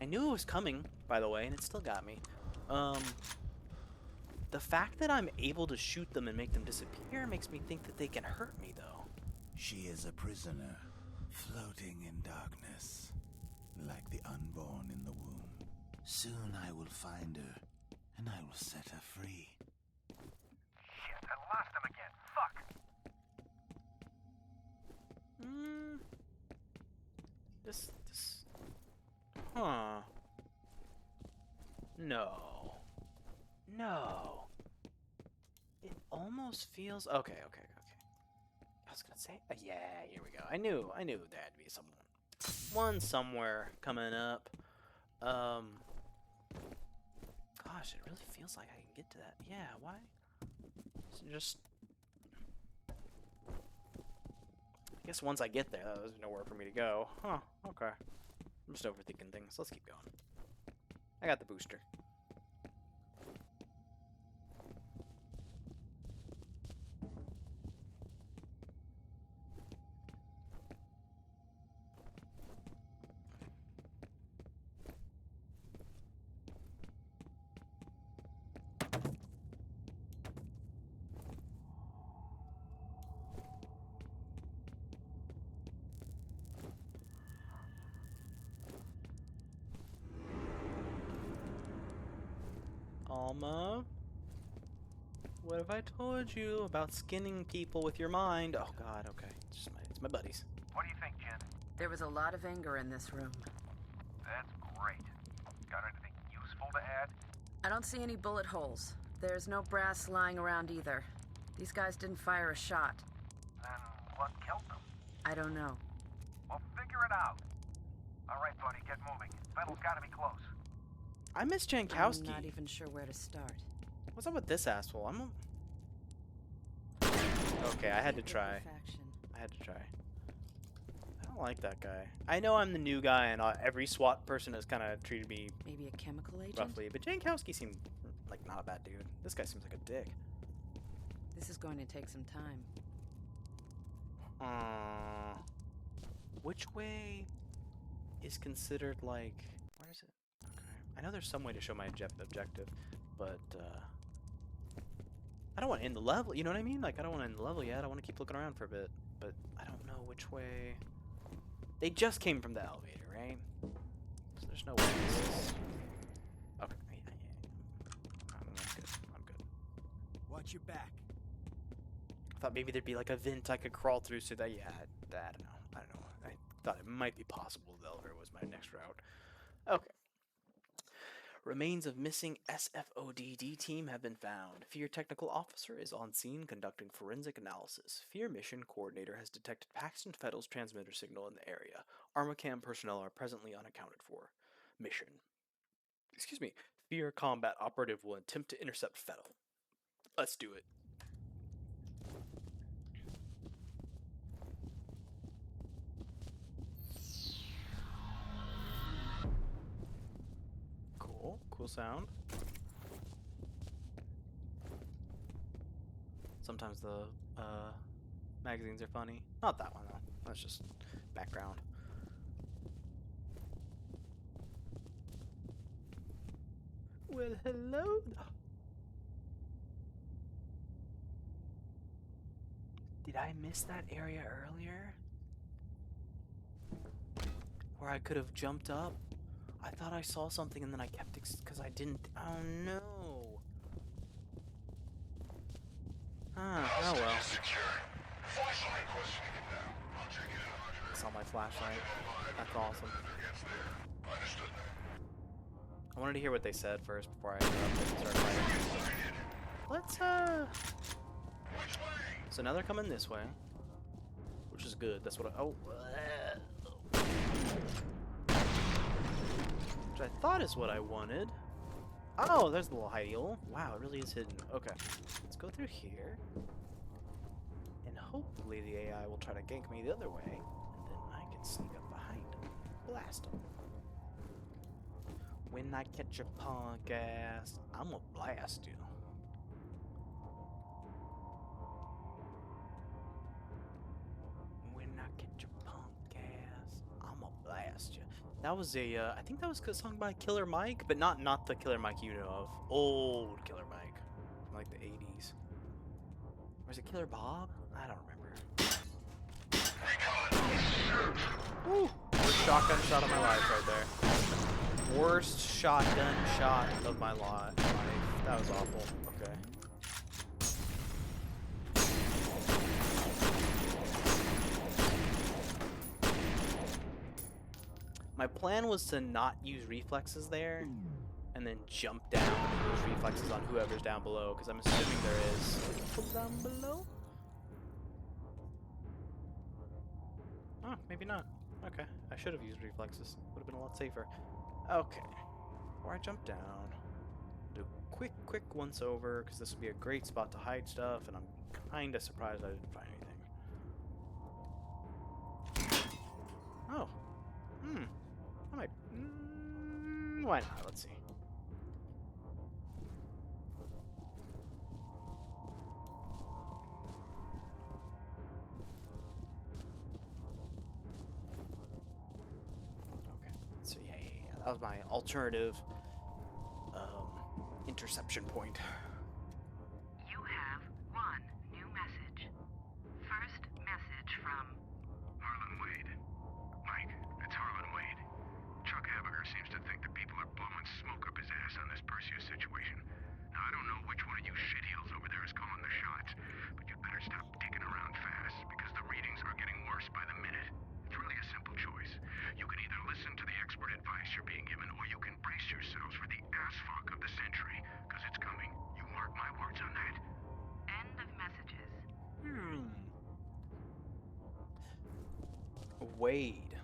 I knew it was coming, by the way, and it still got me. The fact that I'm able to shoot them and make them disappear makes me think that they can hurt me, though. She is a prisoner, floating in darkness, like the unborn in the womb. Soon I will find her, and I will set her free. Shit, I lost him again. Fuck. This. Huh. No. No. It almost feels... Okay. I was gonna say... yeah, here we go. I knew there had to be one somewhere coming up. Gosh, it really feels like I can get to that. Yeah, why? Just... I guess once I get there, there's nowhere for me to go. Huh, okay. I'm just overthinking things. Let's keep going. I got the booster. Alma? What have I told you about skinning people with your mind? Oh god, okay. It's my buddies. What do you think, Jen? There was a lot of anger in this room. That's great. Got anything useful to add? I don't see any bullet holes. There's no brass lying around either. These guys didn't fire a shot. Then what killed them? I don't know. Well, figure it out. All right, buddy, get moving. Battle's gotta be close. I miss Jankowski. I'm not even sure where to start. What's up with this asshole? Okay, I had to try. I don't like that guy. I know I'm the new guy, and every SWAT person has kind of treated me Maybe a chemical agent? roughly, but Jankowski seemed like not a bad dude. This guy seems like a dick. This is going to take some time. Which way is considered like... Where is it? Okay. I know there's some way to show my objective, but I don't want to end the level, you know what I mean? Like, I don't want to end the level yet. I want to keep looking around for a bit, but I don't know which way... They just came from the elevator, right? So there's no way this is... Okay, yeah. I'm good. Watch your back. I thought maybe there'd be like a vent I could crawl through so that, yeah, I don't know. I thought it might be possible the elevator was my next route. Okay. Remains of missing SFODD team have been found. F.E.A.R technical officer is on scene conducting forensic analysis. F.E.A.R mission coordinator has detected Paxton Fettel's transmitter signal in the area. Armacam personnel are presently unaccounted for. Mission. Excuse me. F.E.A.R combat operative will attempt to intercept Fettel. Let's do it. Cool sound. Sometimes the magazines are funny. Not that one though. That's just background. Well, hello. Did I miss that area earlier? Where I could have jumped up? I thought I saw something and then I kept because I didn't. Oh no. Oh well. I saw my flashlight. That's awesome. I wanted to hear what they said first before I started fighting. Let's So now they're coming this way, which is good. That's what I. Oh. Which I thought is what I wanted. Oh, there's the little hidey hole. Wow, it really is hidden. Okay, let's go through here. And hopefully the AI will try to gank me the other way. And then I can sneak up behind him. Blast him. When I catch your punk ass, I'm gonna blast you. When I catch your punk ass, I'm gonna blast you. That was a, I think that was sung by Killer Mike, but not the Killer Mike you know of. Old Killer Mike. From like the 80s. Or is it Killer Bob? I don't remember. Woo! Worst shotgun shot of my life right there. Worst shotgun shot of my life. That was awful. Okay. My plan was to not use reflexes there, and then jump down and use reflexes on whoever's down below, because I'm assuming there is people down below? Oh, maybe not. Okay, I should have used reflexes. Would have been a lot safer. Okay, before I jump down, do a quick once over, because this would be a great spot to hide stuff, and I'm kind of surprised I didn't find anything. Oh. I might... why not? Let's see. Okay. So yeah. That was my alternative interception point. You have one new message. First message from Harlan Wade. Mike, it's Harlan Wade. Chuck Habiger seems to think that people are blowing smoke up his ass on this Perseus situation. Now, I don't know which one of you shitheels over there is calling the shots, but you better stop dicking around fast, because the readings are getting worse by the minute. It's really a simple choice. You can either listen to the expert advice you're being given, or you can brace yourselves for the ass fuck of the century, because it's coming. You mark my words on that. end of messages. Wade.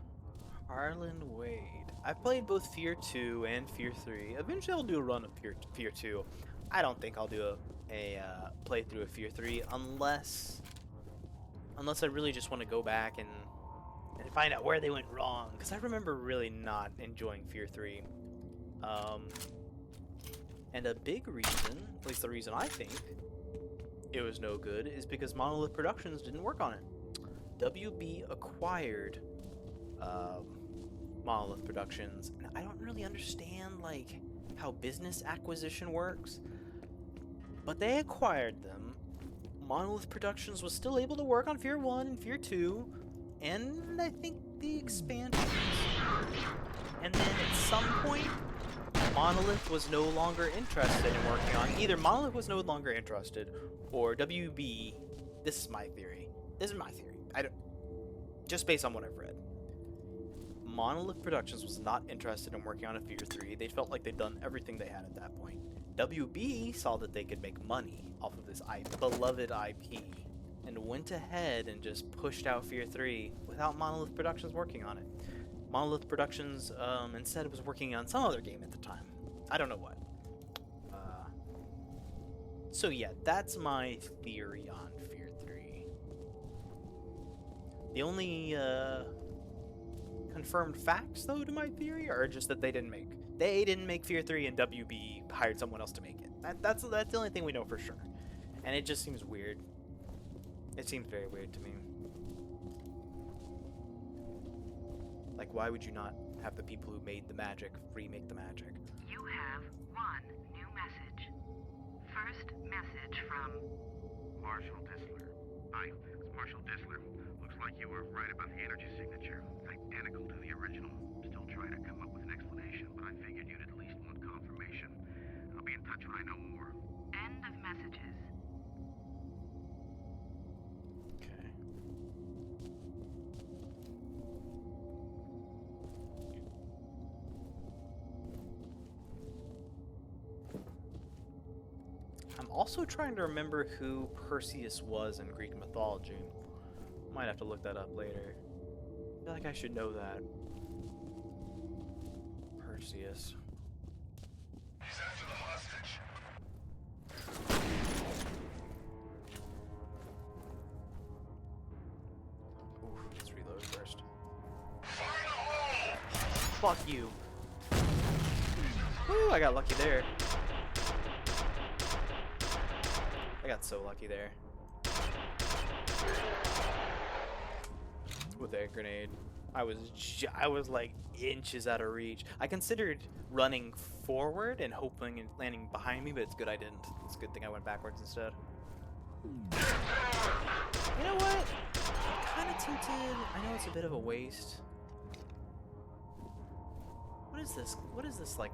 Harlan Wade. I've played both F.E.A.R 2 and F.E.A.R 3. Eventually I'll do a run of F.E.A.R 2. I don't think I'll do a playthrough of F.E.A.R 3 unless I really just want to go back and find out where they went wrong, because I remember really not enjoying F.E.A.R 3. And a big reason, at least the reason I think it was no good, is because Monolith Productions didn't work on it. WB acquired Monolith Productions, and I don't really understand like how business acquisition works, but they acquired them. Monolith Productions was still able to work on F.E.A.R 1 and F.E.A.R 2, and I think the expansions. And then at some point, Monolith was no longer interested in working on either. Monolith was no longer interested, or WB. This is my theory. I don't. Just based on what I've read, Monolith Productions was not interested in working on a F.E.A.R 3. They felt like they'd done everything they had at that point. WB saw that they could make money off of this beloved IP, and went ahead and just pushed out F.E.A.R 3 without Monolith Productions working on it. Monolith Productions instead was working on some other game at the time. I don't know what. So yeah, that's my theory on F.E.A.R 3. The only confirmed facts, though, to my theory are just that they didn't make F.E.A.R 3, and WB hired someone else to make it. That's the only thing we know for sure. And it just seems weird. It seems very weird to me. Like, why would you not have the people who made the magic remake the magic? You have one new message. First message from Marshall Disler. Hi, it's Marshall Disler. Looks like you were right about the energy signature. It's identical to the original. Still trying to come up with an explanation, but I figured you'd at least want confirmation. I'll be in touch when I know more. end of messages. Okay. I'm also trying to remember who Perseus was in Greek mythology. Might have to look that up later. I feel like I should know that. Perseus. He's after the hostage. Oof, let's reload first. Fire in the hole! Fuck you. Woo, I got lucky there. I got so lucky there. With that grenade. I was like inches out of reach. I considered running forward and hoping and landing behind me, but it's good I didn't. It's a good thing I went backwards instead. You know what? kind of tempted. I know it's a bit of a waste. What is this? What is this like?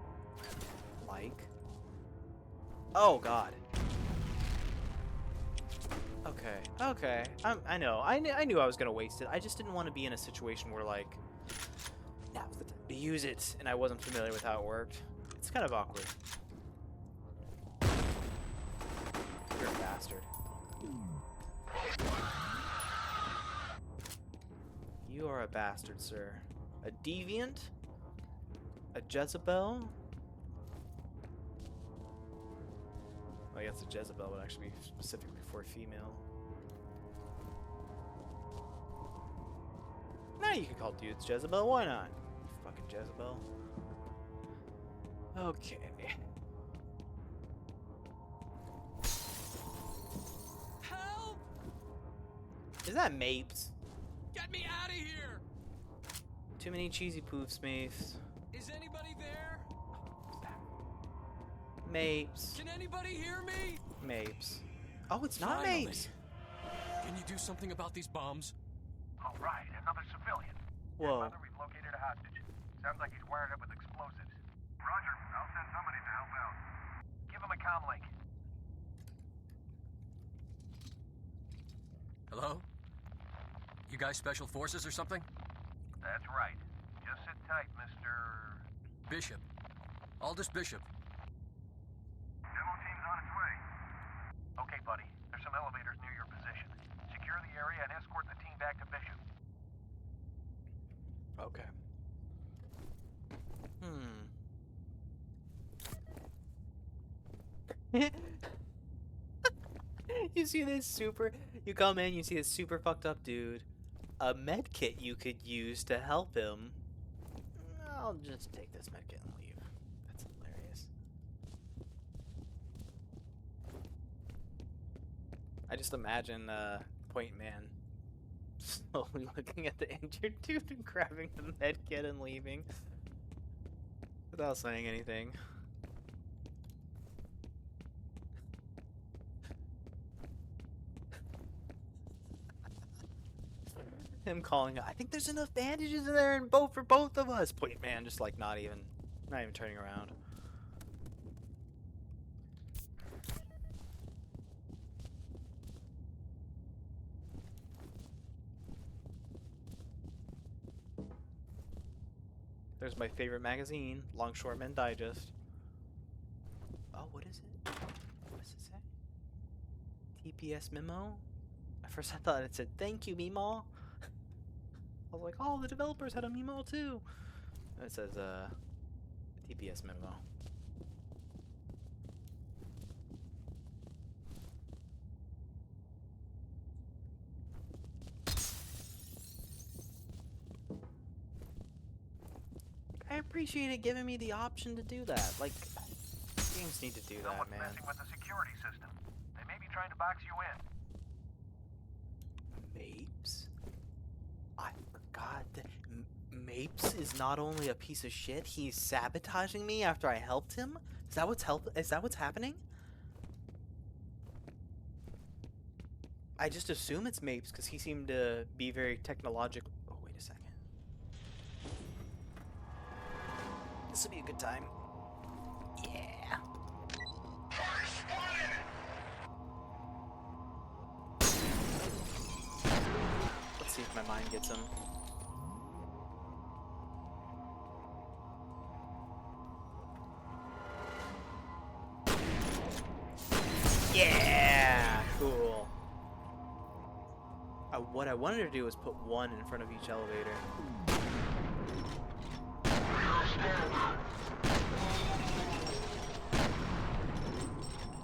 Oh God. Okay. Okay. I know. I knew I was gonna waste it. I just didn't want to be in a situation where like now's the time to use it, and I wasn't familiar with how it worked. It's kind of awkward. You're a bastard. You are a bastard, sir. A deviant? A Jezebel? I guess a Jezebel would actually be specifically for a female. Now you can call dudes Jezebel, why not? Fucking Jezebel. Okay. Help! Is that Mapes? Get me out of here! Too many cheesy poofs, Mapes. Is anybody there? Mapes. Can anybody hear me? Mapes. Oh, it's not Finally. Mapes. Can you do something about these bombs? All right, another civilian. Whoa. Mother, we've located a hostage. Sounds like he's wired up with explosives. Roger, I'll send somebody to help out. Give him a comm link. Hello? You guys special forces or something? That's right. Just sit tight, Mr. Bishop. Aldous Bishop. Demo team's on its way. Okay, buddy. There's some elevators near your position. Secure the area and escort the team back to Bishop. Okay. You see this super... You come in, you see this super fucked up dude. A med kit you could use to help him. I'll just take this med kit and leave. That's hilarious. I just imagine Point Man slowly looking at the injured dude and grabbing the med kit and leaving without saying anything. Him calling, I think there's enough bandages in there and for both of us. Point Man just like not even turning around. There's my favorite magazine, Longshoreman Digest. Oh, what is it? What does it say? TPS memo? At first I thought it said, thank you, Meemaw. I was like, oh, the developers had a memo too. And it says, TPS memo. I appreciate it giving me the option to do that. Like, games need to do that, Someone's man. messing with the security system. They may be trying to box you in. Mapes? I forgot that Mapes is not only a piece of shit, he's sabotaging me after I helped him? Is that what's happening? I just assume it's Mapes because he seemed to be very technological. Oh, wait a second. This will be a good time. Yeah. Let's see if my mind gets him. Yeah! Cool. What I wanted to do was put one in front of each elevator.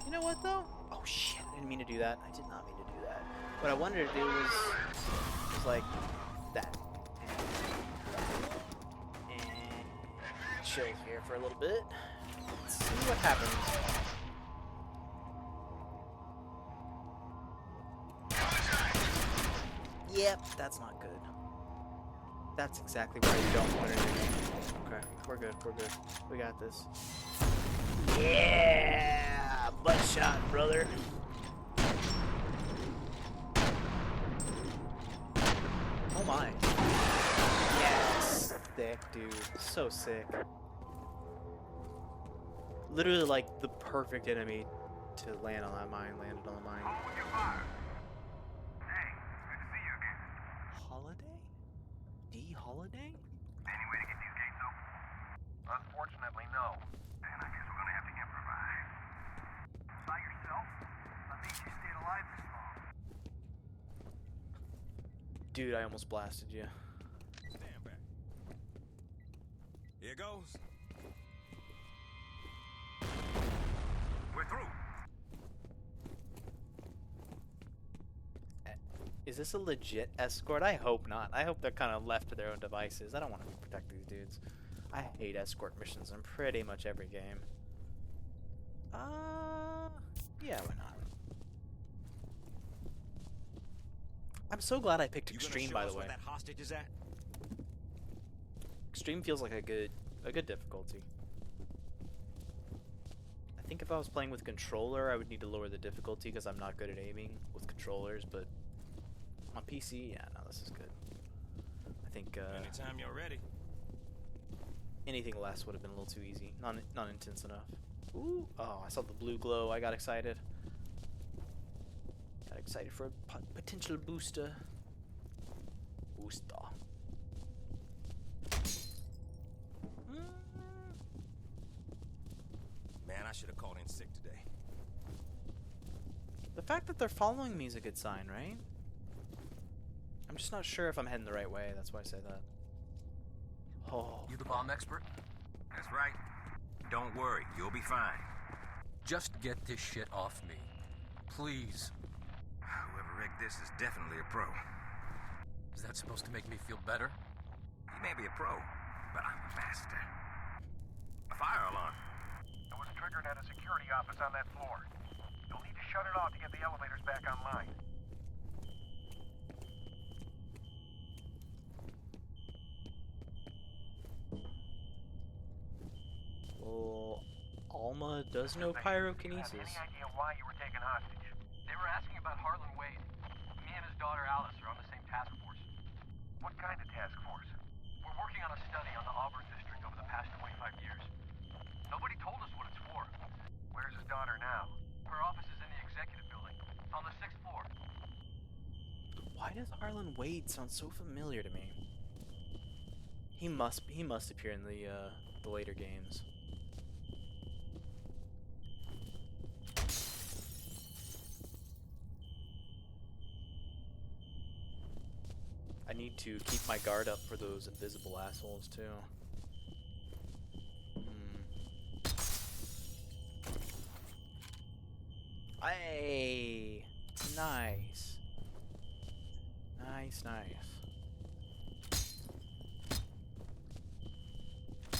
You know what, though? Oh, shit. I didn't mean to do that. I did not mean to do that. What I wanted to do was like that. And chill here for a little bit. Let's see what happens. Yep, that's not good. That's exactly what I don't want to do. Okay, we're good, we're good. We got this. Yeah! Butt shot, brother. my. Yes! Sick, dude. So sick. Literally, like, the perfect enemy to land on that mine. Landed on the mine. Hold with your fire. Hey, good to see you again. Holiday? D. Holiday? Any way to get these gates open? Unfortunately, no. Then I guess we're gonna have to improvise. By yourself? Amazed you stayed alive this long. Dude, I almost blasted you. Stand back. Here goes. We're through. Is this a legit escort? I hope not. I hope they're kind of left to their own devices. I don't want to protect these dudes. I hate escort missions in pretty much every game. Yeah, why not? I'm so glad I picked Extreme, by the way. Where that hostage is at? Extreme feels like a good difficulty. I think if I was playing with controller, I would need to lower the difficulty because I'm not good at aiming with controllers, but on PC, yeah, no, this is good. I think Anytime you're ready. anything less would have been a little too easy. Not intense enough. Ooh, oh, I saw the blue glow. I got excited. Got excited for a potential booster. Man, I should have called in sick today. The fact that they're following me is a good sign, right? I'm just not sure if I'm heading the right way. That's why I say that. Oh. You the bomb expert? That's right. Don't worry, you'll be fine. Just get this shit off me. Please. Whoever rigged this is definitely a pro. Is that supposed to make me feel better? He may be a pro, but I'm a master. A fire alarm. It was triggered at a security office on that floor. You'll need to shut it off to get the elevators back online. Well, Alma does know Do you pyrokinesis. have any idea why you were taken hostage? They were asking about Harlan Wade. Me and his daughter Alice are on the same task force. What kind of task force? We're working on a study on the Auburn district over the past 25 years. Nobody told us what it's for. Where's his daughter now? Her office is in the executive building, on the 6th floor. Why does Harlan Wade sound so familiar to me? He must appear in the later games. I need to keep my guard up for those invisible assholes too. Hey, nice.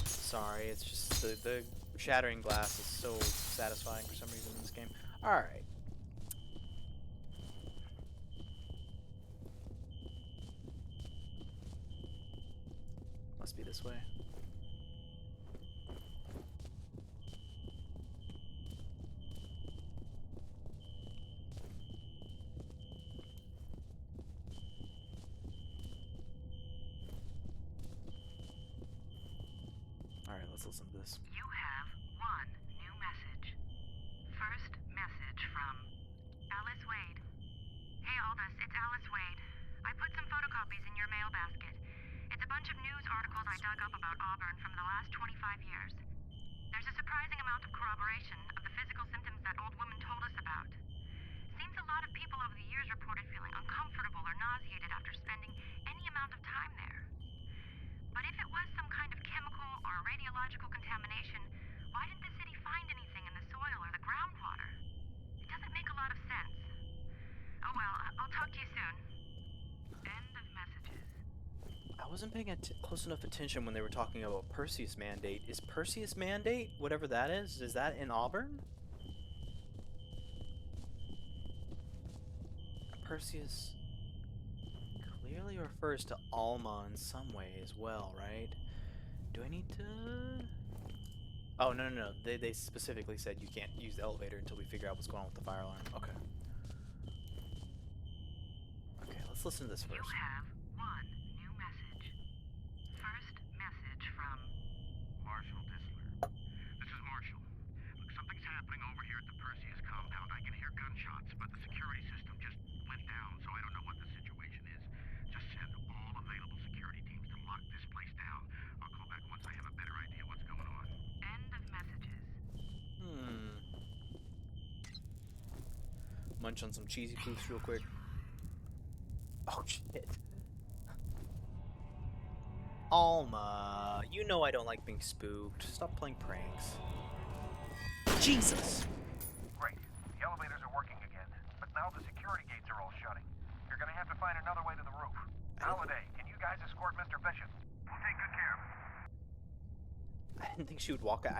Sorry, it's just the shattering glass is so satisfying for some reason in this game. Alright. Must be this way. Alright, let's listen to this. You have one new message. First message from Alice Wade. Hey Aldous, it's Alice Wade. I put some photocopies in your mail basket. It's a bunch of news articles I dug up about Auburn from the last 25 years. There's a surprising amount of corroboration of the physical symptoms that old woman told us about. Seems a lot of people over the years reported feeling uncomfortable or nauseated after spending any amount of time there. But if it was some kind of chemical or radiological contamination, why didn't the city find anything in the soil or the groundwater? It doesn't make a lot of sense. Oh well, I'll talk to you soon. End of messages. I wasn't paying close enough attention when they were talking about Perseus Mandate. Is Perseus Mandate, whatever that is that in Auburn? Perseus clearly refers to Alma in some way as well, right? Do I need to... Oh, no. They specifically said you can't use the elevator until we figure out what's going on with the fire alarm. Okay, let's listen to this first. You have one happening over here at the Perseus compound. I can hear gunshots, but the security system just went down, so I don't know what the situation is. Just send all available security teams to lock this place down. I'll call back once I have a better idea what's going on. End of messages. Munch on some cheesy poops real quick. Oh shit. Alma, you know I don't like being spooked. Stop playing pranks. Jesus! Great. The elevators are working again, but now the security gates are all shutting. You're gonna have to find another way to the roof. Holiday, can you guys escort Mr. Bishop? We'll take good care of him. I didn't think she would walk out.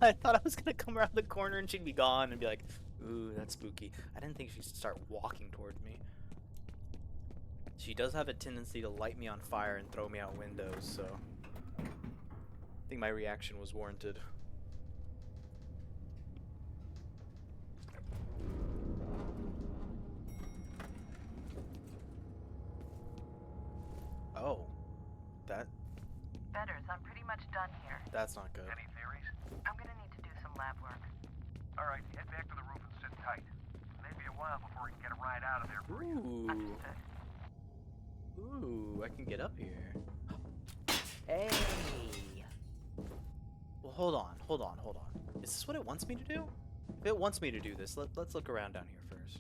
I thought I was gonna come around the corner and she'd be gone and be like, ooh, that's spooky. I didn't think she'd start walking towards me. She does have a tendency to light me on fire and throw me out windows, so I think my reaction was warranted. Oh, that... Betters, I'm pretty much done here. That's not good. Any theories? I'm gonna need to do some lab work. Alright, head back to the roof and sit tight. Maybe a while before we can get a ride out of there for you. Ooh. Understood. Ooh, I can get up here. Hey! Well, hold on. Is this what it wants me to do? If it wants me to do this, let's look around down here first.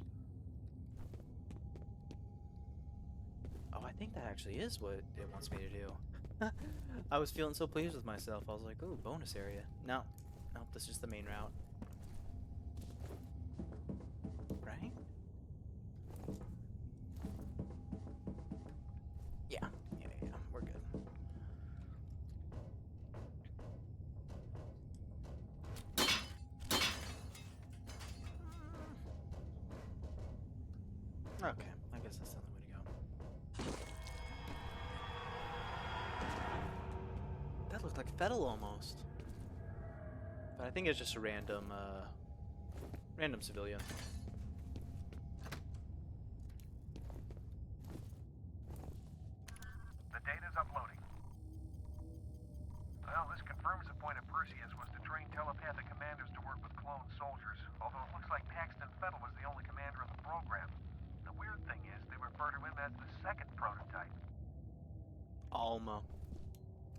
Oh, I think that actually is what it wants me to do. I was feeling so pleased with myself. I was like, ooh, bonus area. No, nope, this is just the main route. Right? Yeah, we're good. Okay, I guess that's the only way to go. That looked like Fettel almost. But I think it's just a random civilian. The data's uploading. Well, this confirms the point of Perseus was to train telepathic commanders to work with clone soldiers, although it looks like Paxton Fettel was the only commander in the program. The weird thing is, they refer to him as the second prototype. Alma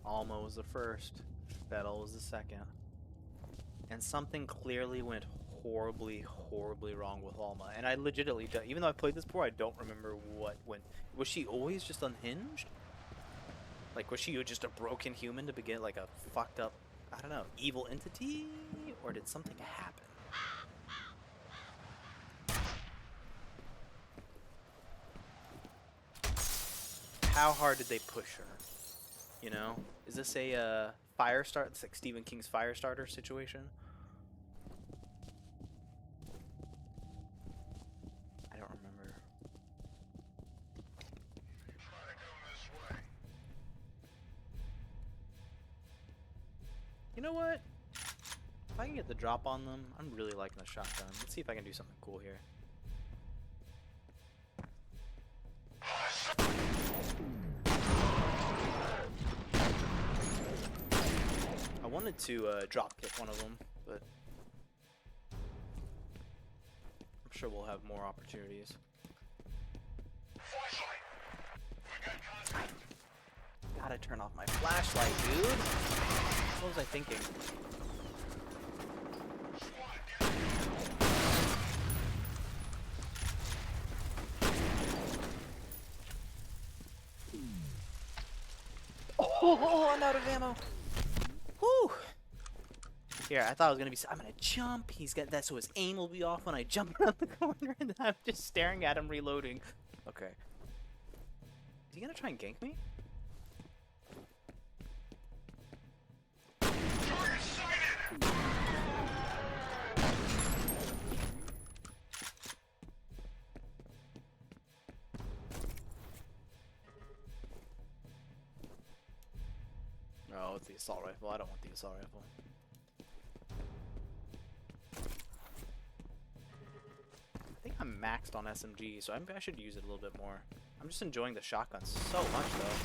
was the first. Fettel was the second. And something clearly went horribly wrong with Alma. And I legitimately, even though I played this before, I don't remember what went. Was she always just unhinged? Like, was she just a broken human to begin, like a fucked up, I don't know, evil entity? Or did something happen? How hard did they push her? You know? Is this a fire start? It's like Stephen King's Firestarter situation? I don't remember. You know what? If I can get the drop on them, I'm really liking the shotgun. Let's see if I can do something cool here. I wanted to drop kick one of them, but I'm sure we'll have more opportunities. Gotta turn off my flashlight, dude. What was I thinking? Oh, I'm out of ammo. Whew. Here, I thought I was gonna be. I'm gonna jump. He's got that, so his aim will be off when I jump around the corner, and then I'm just staring at him, reloading. Okay. Is he gonna try and gank me? Oh, it's the assault rifle. I don't want the assault rifle. I think I'm maxed on SMG, so I should use it a little bit more. I'm just enjoying the shotgun so much, though.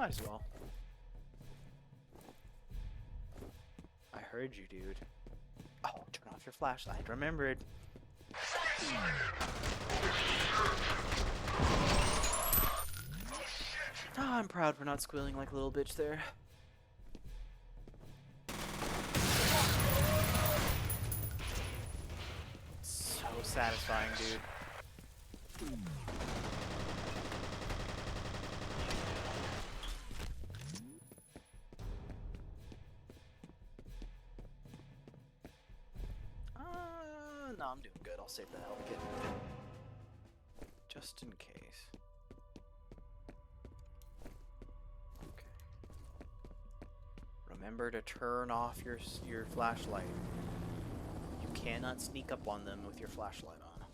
Might as well. I heard you, dude. Oh, turn off your flashlight. Remembered. Oh, I'm proud for not squealing like a little bitch there. So satisfying, dude. No, I'm doing good. I'll save the health kit. Just in case. Okay. Remember to turn off your flashlight. You cannot sneak up on them with your flashlight on.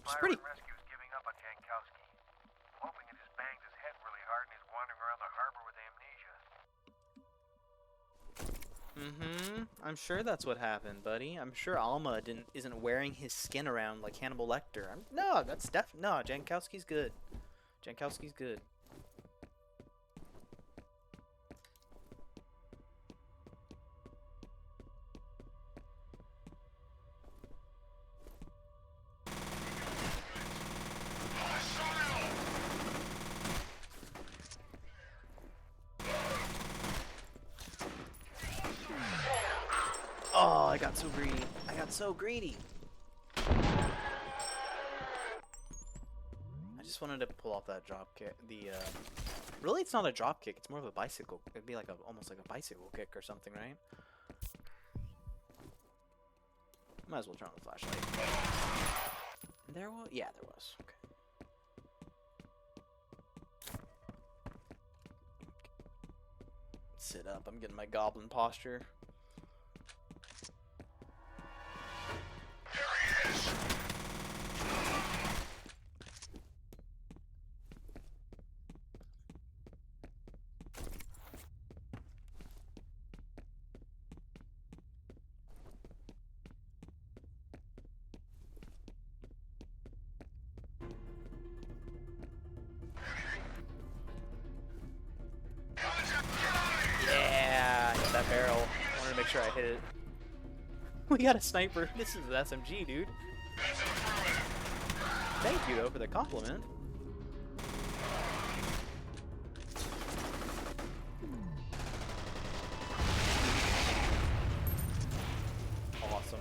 It's Fire pretty. and rescue is giving up on Jankowski. I'm hoping it just banged his head really hard and he's wandering around the harbor with amnesia. I'm sure that's what happened, buddy. I'm sure Alma isn't wearing his skin around like Hannibal Lecter. No, that's no. Jankowski's good. Jankowski's good. Oh, I got so greedy. I got so greedy. I just wanted to pull off that drop kick. Really, it's not a drop kick. It's more of a bicycle. It'd be like almost like a bicycle kick or something, right? Might as well turn on the flashlight. There was, yeah, there was. Okay. Sit up. I'm getting my goblin posture. Yeah, hit that barrel. I wanted to make sure I hit it. We got a sniper. This is the SMG, dude. Thank you, though, for the compliment. Awesome.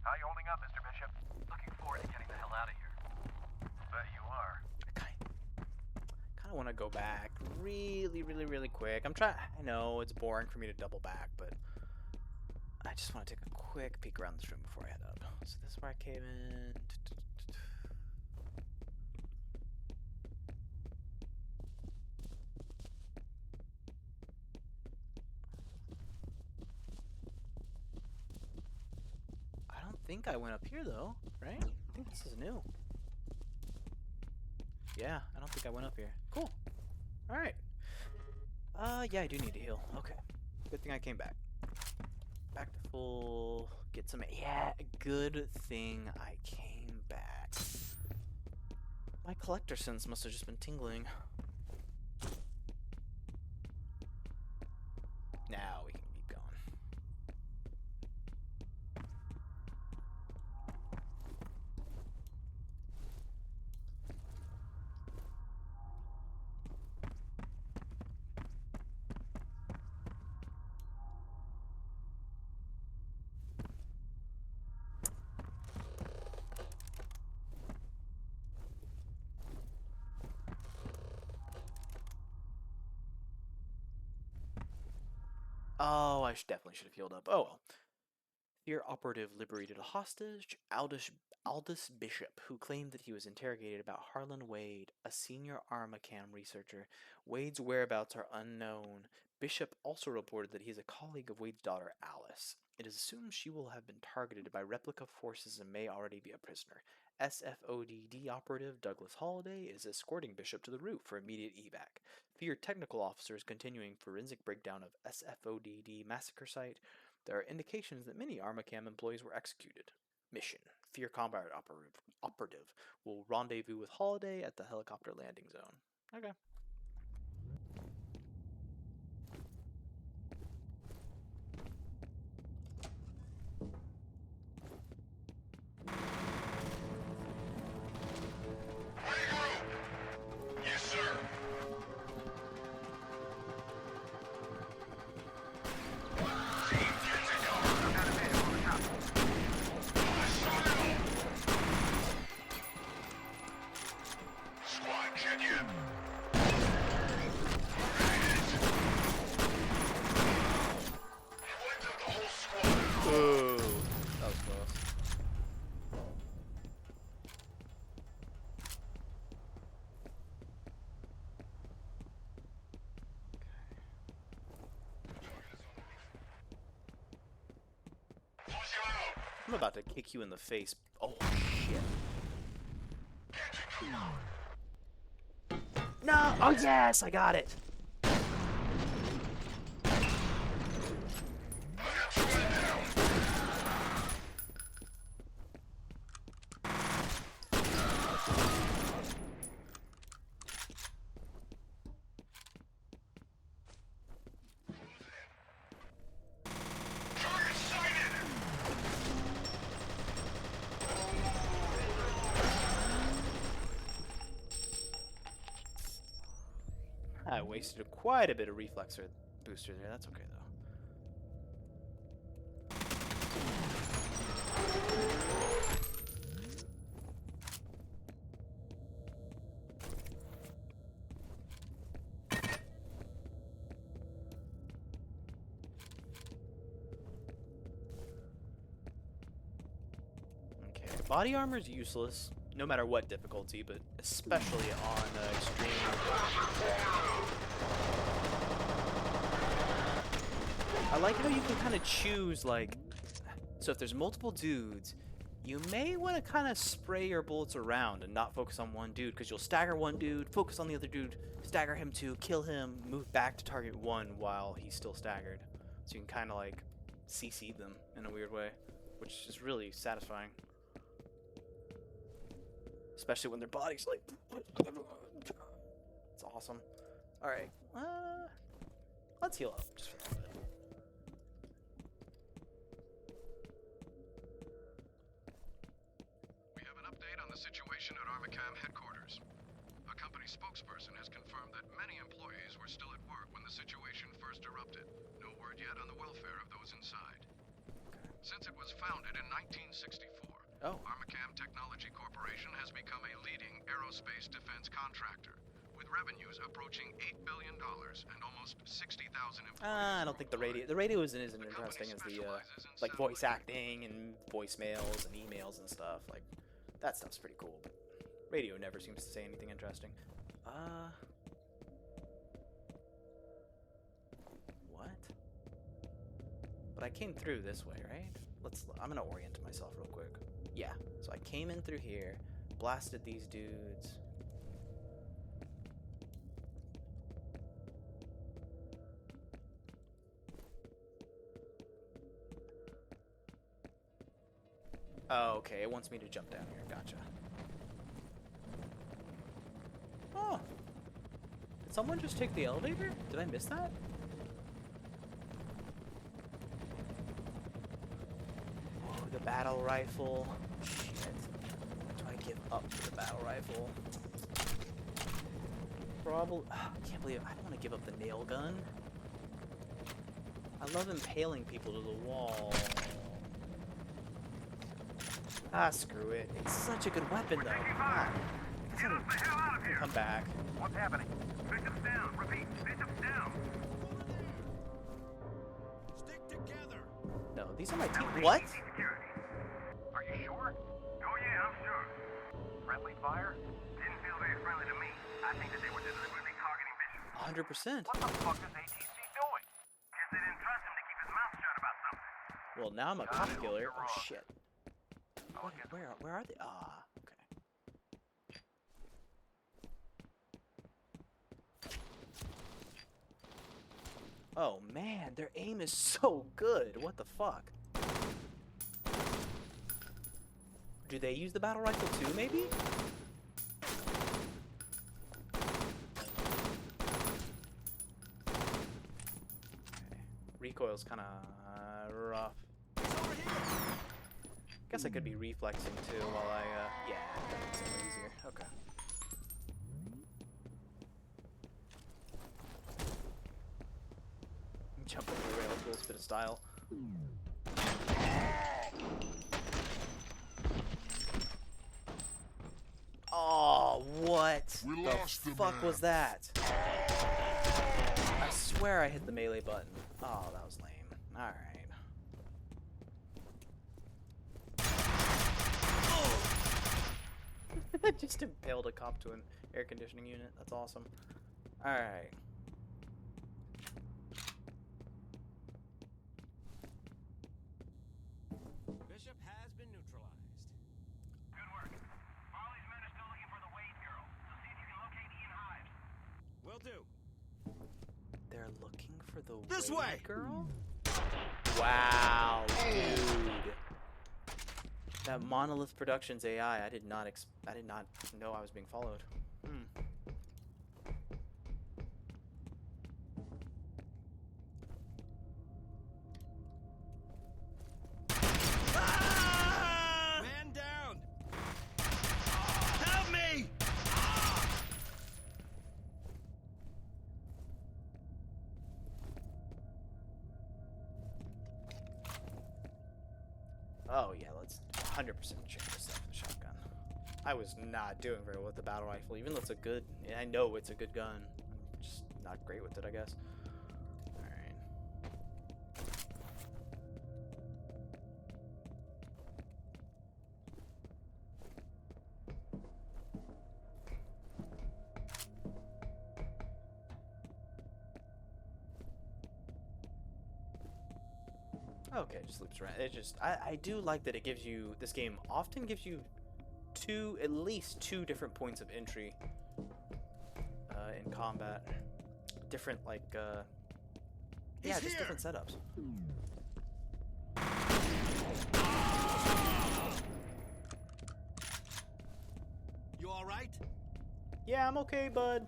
How you holding up, Mr. Bishop? Looking forward to getting the hell out of here. Bet you are. Kind of want to go back really quick. I know it's boring for me to double back, but I just want to take a quick peek around this room before I head up. So this is where I came in. I don't think I went up here though, right? I think this is new. Yeah, I don't think I went up here. Cool. Alright. Yeah, I do need to heal. Okay. Good thing I came back. Back to full. Get some. Yeah, good thing I came back. My collector sense must have just been tingling. Now we can keep going. Oh, I definitely should have healed up. Oh well. F.E.A.R operative liberated a hostage, Aldous Bishop, who claimed that he was interrogated about Harlan Wade, a senior Armacam researcher. Wade's whereabouts are unknown. Bishop also reported that he is a colleague of Wade's daughter, Alice. It is assumed she will have been targeted by replica forces and may already be a prisoner. SFODD operative Douglas Holliday is escorting Bishop to the roof for immediate evac. F.E.A.R technical officer is continuing forensic breakdown of SFODD massacre site. There are indications that many Armacam employees were executed. Mission. F.E.A.R combat operative will rendezvous with Holliday at the helicopter landing zone. Okay. Yes, sir. Team, get to cover. Got a man on the top. Squad, check in. He wiped out the whole squad. Ooh, that was close. I'm about to kick you in the face. Oh, shit. No! Oh, yes! I got it! I wasted quite a bit of reflexor booster there. That's okay, though. Okay, body armor is useless, no matter what difficulty, but especially on extreme. I like how you can kind of choose, like, so if there's multiple dudes, you may want to kind of spray your bullets around and not focus on one dude, because you'll stagger one dude, focus on the other dude, stagger him too, kill him, move back to target one while he's still staggered. So you can kind of like CC them in a weird way, which is really satisfying. Especially when their body's like... It's awesome. Alright, let's heal up just for a little bit. We have an update on the situation at Armacam headquarters. A company spokesperson has confirmed that many employees were still at work when the situation first erupted. No word yet on the welfare of those inside. Since it was founded in 1964, Armacam Technology Corporation has become a leading aerospace defense contractor, with revenues approaching $8 billion and almost 60,000 employees. I don't think the radio isn't as interesting as the like voice acting and voicemails and emails and stuff. Like that stuff's pretty cool, but radio never seems to say anything interesting. What? But I came through this way, right? I'm gonna orient myself real quick. Yeah, so I came in through here, blasted these dudes. Oh, okay, it wants me to jump down here. Gotcha. Oh. Did someone just take the elevator? Did I miss that? Oh, the battle rifle. Shit. Do I give up for the battle rifle? Probably. I can't believe I don't want to give up the nail gun. I love impaling people to the wall. Ah, screw it. It's such a good weapon, though. Ah, come back. What's happening? Bishop's down. Repeat, Bishop's down. Stick together. No, these are my team. What? Are you sure? Oh yeah, I'm sure. Friendly fire? Didn't feel very friendly to me. I think that they were deliberately targeting Bishop. 100%. What the fuck is ATC doing? Well, now I'm a God, I cop hope killer. you're Oh wrong. shit. I'll Wait, get where are they? Ah, okay. Oh man, their aim is so good. What the fuck? Do they use the battle rifle too, maybe? Okay. Recoil's kind of rough. Guess I could be reflexing too while I, yeah, that makes it way easier. Okay. Jump over the rail, cool bit of style. Oh, what the fuck was that? I swear I hit the melee button. Oh, that was lame. Alright. I just impaled a cop to an air conditioning unit. That's awesome. Alright. Bishop has been neutralized. Good work. Marley's men are still looking for the Wade girl. So see if you can locate Ian Hives. Will do. They're looking for the This Wade way! girl? Wow, dude. That Monolith Productions AI, I did not know I was being followed. Man down! Help me! Oh yeah, let's 100% check this out with the shotgun. I was not doing very well with the battle rifle, even though it's a good, I know it's a good gun. I'm just not great with it, I guess. Alright. Okay, it just loops around. It just, I do like that it gives you, this game often gives you at least two different points of entry in combat. Different, like, yeah, just different setups. You alright? Yeah, I'm okay, bud.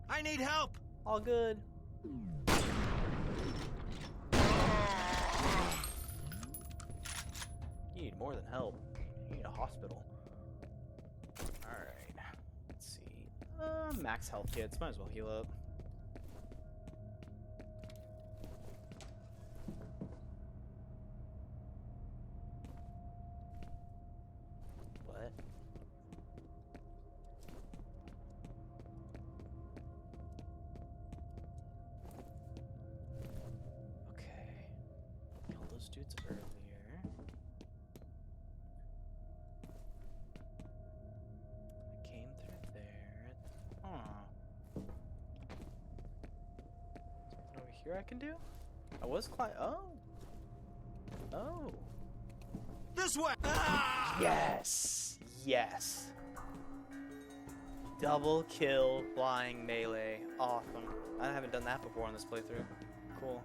I need help! All good. You need more than help. You need a hospital. Alright. Let's see. Max health kits. Might as well heal up. What? Okay. Killed those dudes earlier. I came through there. Huh. Something over here I can do? I was oh. Oh. This way! Yes! Yes! Double kill flying melee. Awesome. I haven't done that before on this playthrough. Cool.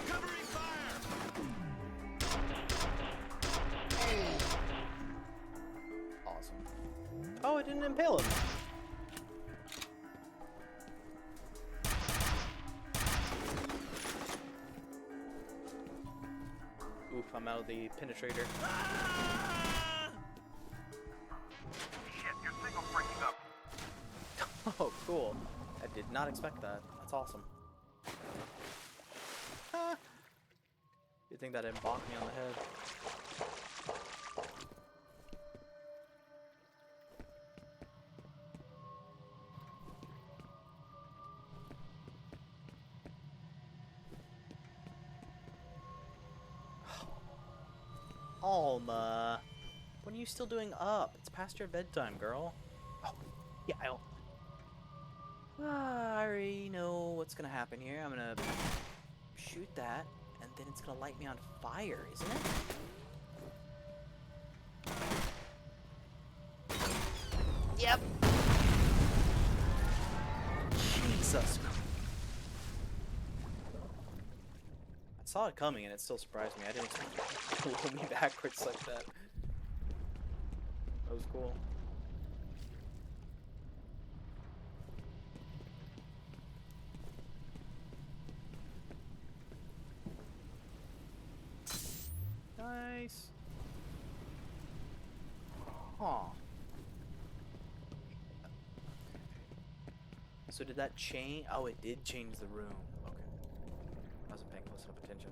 Covering fire! Awesome. Oh, it didn't impale him. Oof, I'm out of the penetrator. Shit, your signal's breaking up. Oh, cool. I did not expect that. That's awesome. You think that didn't bonk me on the head? Alma. When you still doing up? It's past your bedtime, girl. Oh, yeah, I already know what's gonna happen here. I'm gonna shoot that, and then it's gonna light me on fire, isn't it? Yep. Jesus. I saw it coming, and it still surprised me. I didn't expect it to blow me backwards like that. That was cool. Nice. Huh. So did that change? Oh, it did change the room. Okay. I wasn't paying close enough attention.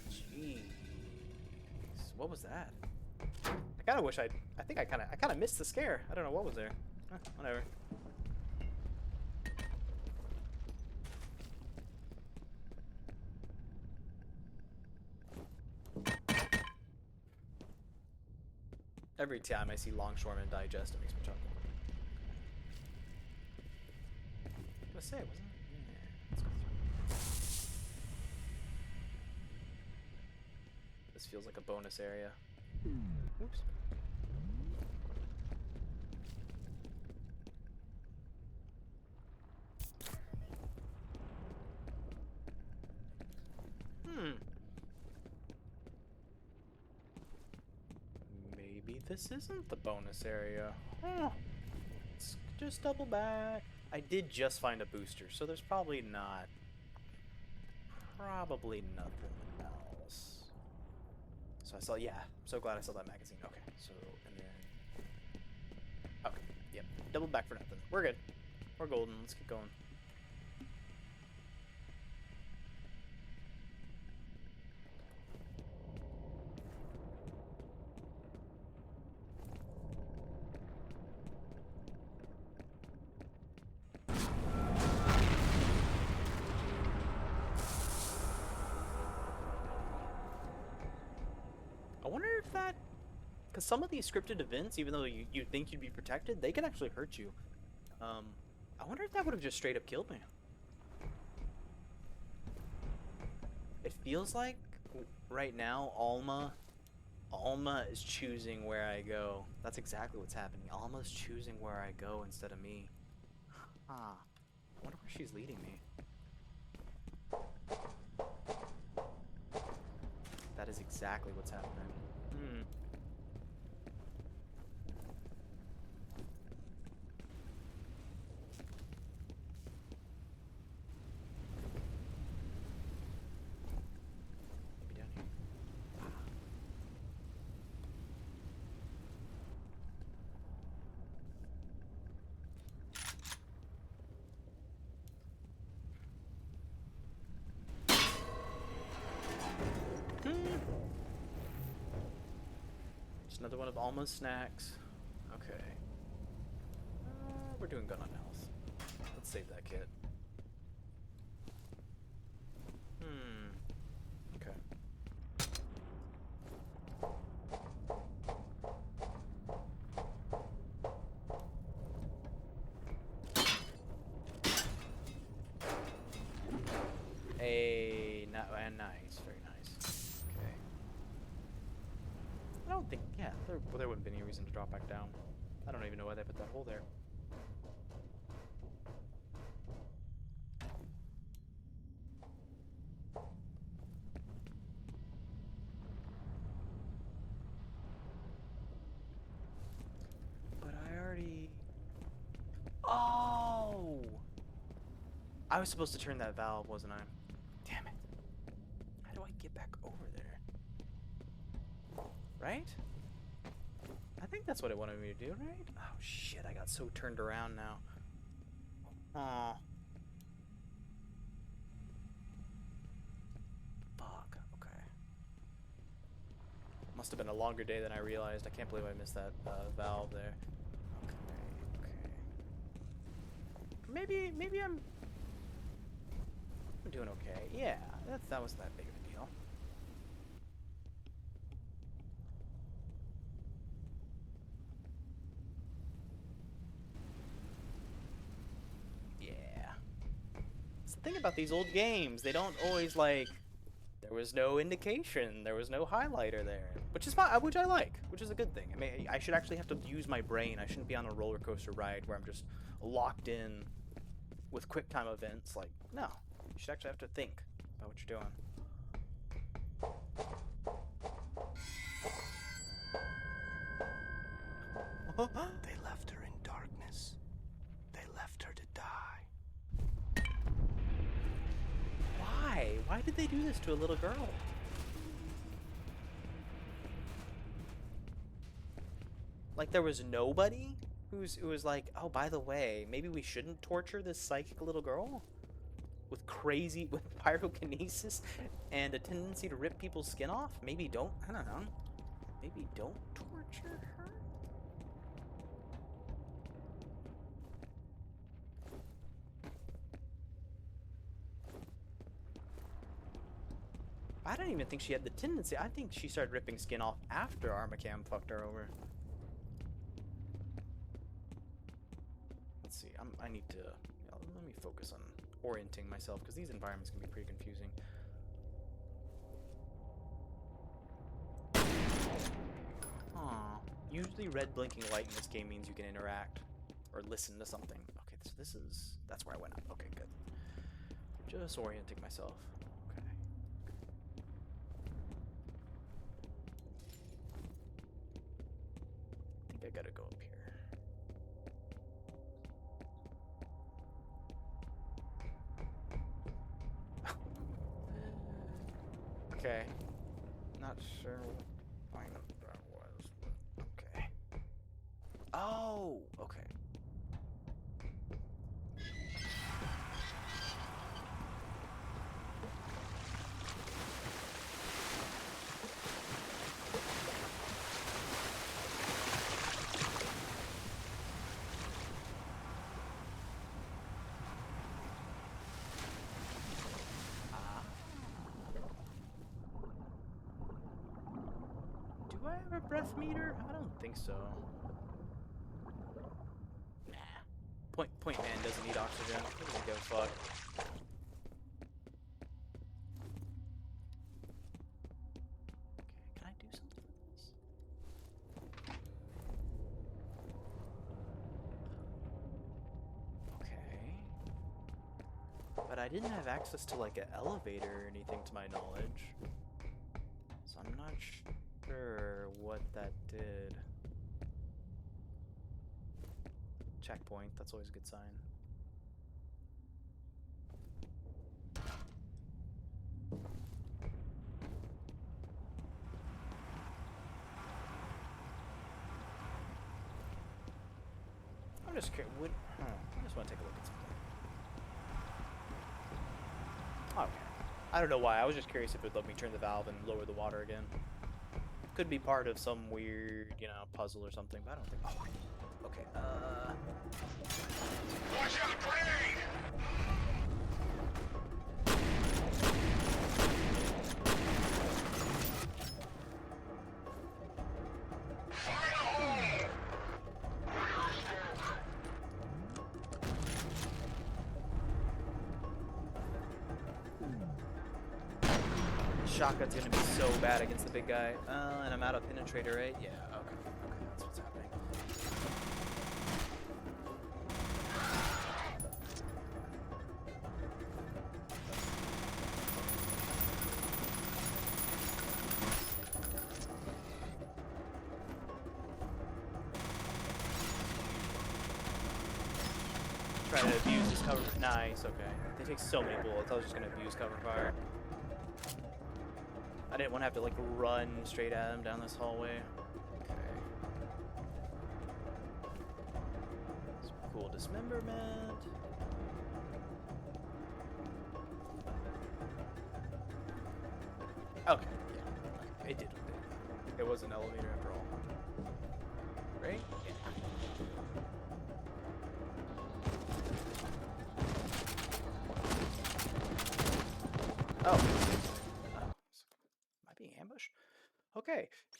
Jeez. What was that? I kind of wish I think I kind of missed the scare. I don't know what was there. Whatever. Every time I see Longshoreman Digest, it makes me chuckle. I was gonna say, wasn't it? Yeah, let's go through. This feels like a bonus area. Oops. Maybe this isn't the bonus area. Huh. Let's just double back. I did just find a booster, so there's probably not. Probably nothing else. So I saw, yeah, I'm so glad I saw that magazine. Okay, so, and then. Okay, yep. Double back for nothing. We're good. We're golden. Let's keep going. I wonder if that, because some of these scripted events, even though you think you'd be protected, they can actually hurt you. I wonder if that would have just straight up killed me. It feels like right now Alma is choosing where I go. That's exactly what's happening. Alma's choosing where I go instead of me. Huh. I wonder where she's leading me. That is exactly what's happening. Maybe down here. Just another one of Alma's snacks. Okay. We're doing good on health. Let's save that kit. Okay. Nice, very nice. Okay. I don't think, yeah, there wouldn't be any reason to drop back down. I don't even know why they put that hole there. But I already... Oh! I was supposed to turn that valve, wasn't I? Damn it. How do I get back over there? Right? I think that's what it wanted me to do, right? Oh shit, I got so turned around now. Aw. Fuck, okay. Must have been a longer day than I realized. I can't believe I missed that valve there. Okay. Maybe I'm... I'm doing okay. Yeah, that wasn't that big of a deal. Yeah. It's the thing about these old games. They don't always, like... There was no indication. There was no highlighter there. Which is fine, which I like. Which is a good thing. I mean, I should actually have to use my brain. I shouldn't be on a roller coaster ride where I'm just locked in with quick time events. Like, no. You should actually have to think about what you're doing. They left her in darkness. They left her to die. Why? Why did they do this to a little girl? Like there was nobody who was like, oh, by the way, maybe we shouldn't torture this psychic little girl with pyrokinesis and a tendency to rip people's skin off? Maybe don't, I don't know. Maybe don't torture her? I don't even think she had the tendency. I think she started ripping skin off after Armacam fucked her over. Let's see. I need to... let me focus on orienting myself, because these environments can be pretty confusing. Aw. Usually red blinking light in this game means you can interact or listen to something. Okay, so this is... That's where I went up. Okay, good. Just orienting myself. I gotta go up here. Okay. Not sure what line that was, but okay. Oh, okay. Do I have a breath meter? I don't think so. Nah. Point Man doesn't need oxygen. He doesn't give a fuck. Okay, can I do something with this? Okay. But I didn't have access to like an elevator or anything to my knowledge. So I'm not sure what that did. Checkpoint, that's always a good sign. I'm just curious. I just want to take a look at something. Okay. I don't know why. I was just curious if it would let me turn the valve and lower the water again. Could be part of some weird, you know, puzzle or something, but I don't think. Oh, okay. Watch out, grenade! Shotgun's gonna be so bad against the big guy. And I'm out of penetrator, right? Yeah, okay. Okay, that's what's happening. Try to abuse his cover. Nice, okay. They take so many bullets, I was just gonna abuse cover fire. I didn't want to have to like run straight at him down this hallway. Okay. Some cool dismemberment. Okay, yeah. It did. It was an elevator after all. Right? Yeah.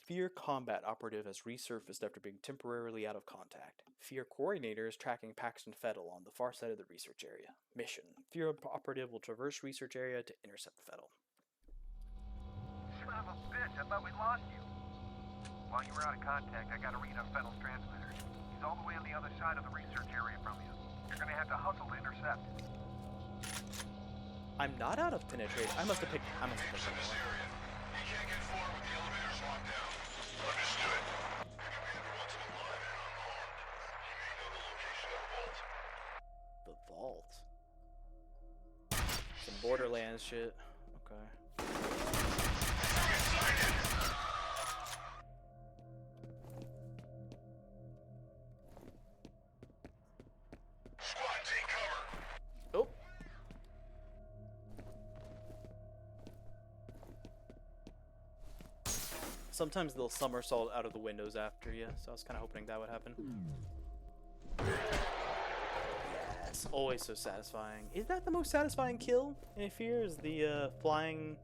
F.E.A.R combat operative has resurfaced after being temporarily out of contact. F.E.A.R coordinator is tracking Paxton Fettel on the far side of the research area. Mission: F.E.A.R operative will traverse research area to intercept Fettel. Son of a bitch, I thought we lost you. While you were out of contact, I got a read on Fettel's transmitter. He's all the way on the other side of the research area from you. You're gonna have to hustle to intercept. I'm not out of penetration. I must have picked one more. You can't get forward with the elevators locked down. Understood. Your commander wants him alive and unharmed. He may know the location of the vault. The vault? Some Borderlands shit. Okay. Squad, take cover. Oh. Sometimes they'll somersault out of the windows after you, so I was kind of hoping that would happen. Yes, always so satisfying. Is that the most satisfying kill in F.E.A.R? Is the flying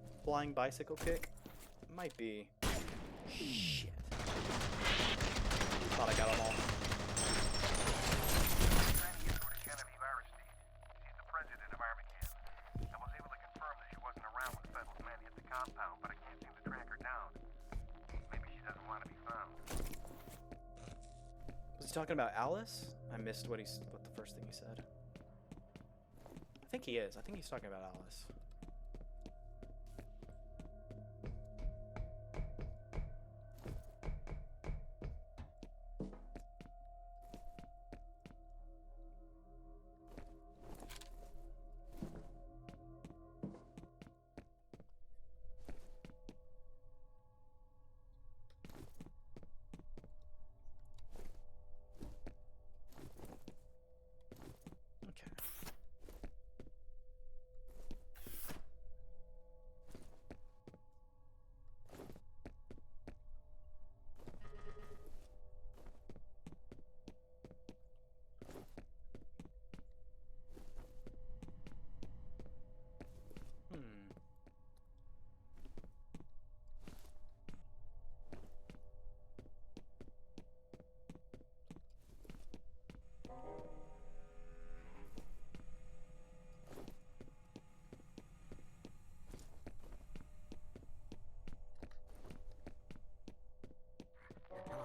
bicycle kick? Might be. Shit. Thought I got them all. She's the president of Armageddon. I was able to confirm that she wasn't around when Fettel's men hit the compound, but I can't seem to track her down. Maybe she doesn't want to be found. Was he talking about Alice? I missed what the first thing he said. I think he is. I think he's talking about Alice.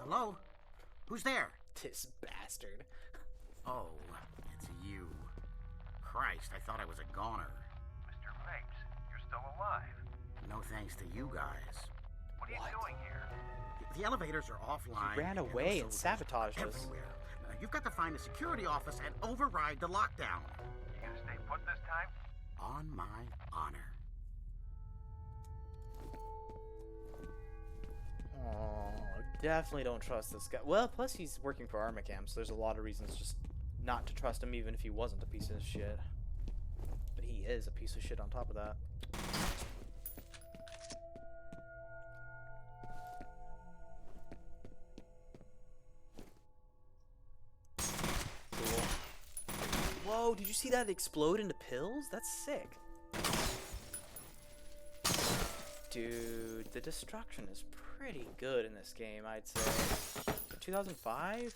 Hello? Who's there? This bastard. Oh, it's you. Christ, I thought I was a goner. Mr. Mapes, you're still alive. No thanks to you guys. What are you doing here? The elevators are offline. He ran away and sabotaged us. Everywhere. You've got to find the security office and override the lockdown. You gonna stay put this time? On my honor. Oh, definitely don't trust this guy. Well, plus he's working for Armacam, so there's a lot of reasons just not to trust him, even if he wasn't a piece of shit. But he is a piece of shit on top of that. Cool. Whoa, did you see that explode into pills? That's sick. Dude, the destruction is pretty good in this game, I'd say. For 2005? You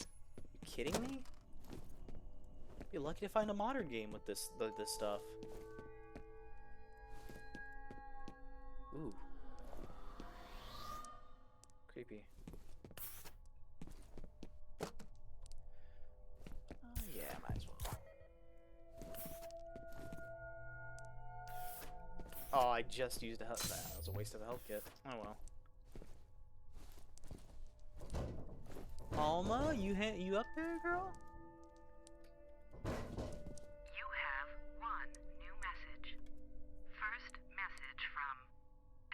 kidding me? Be lucky to find a modern game with this stuff. Ooh. Creepy. Yeah, might as well. Oh, I just used a health. That was a waste of a health kit. Oh well. Alma, you up there, girl? You have one new message. First message from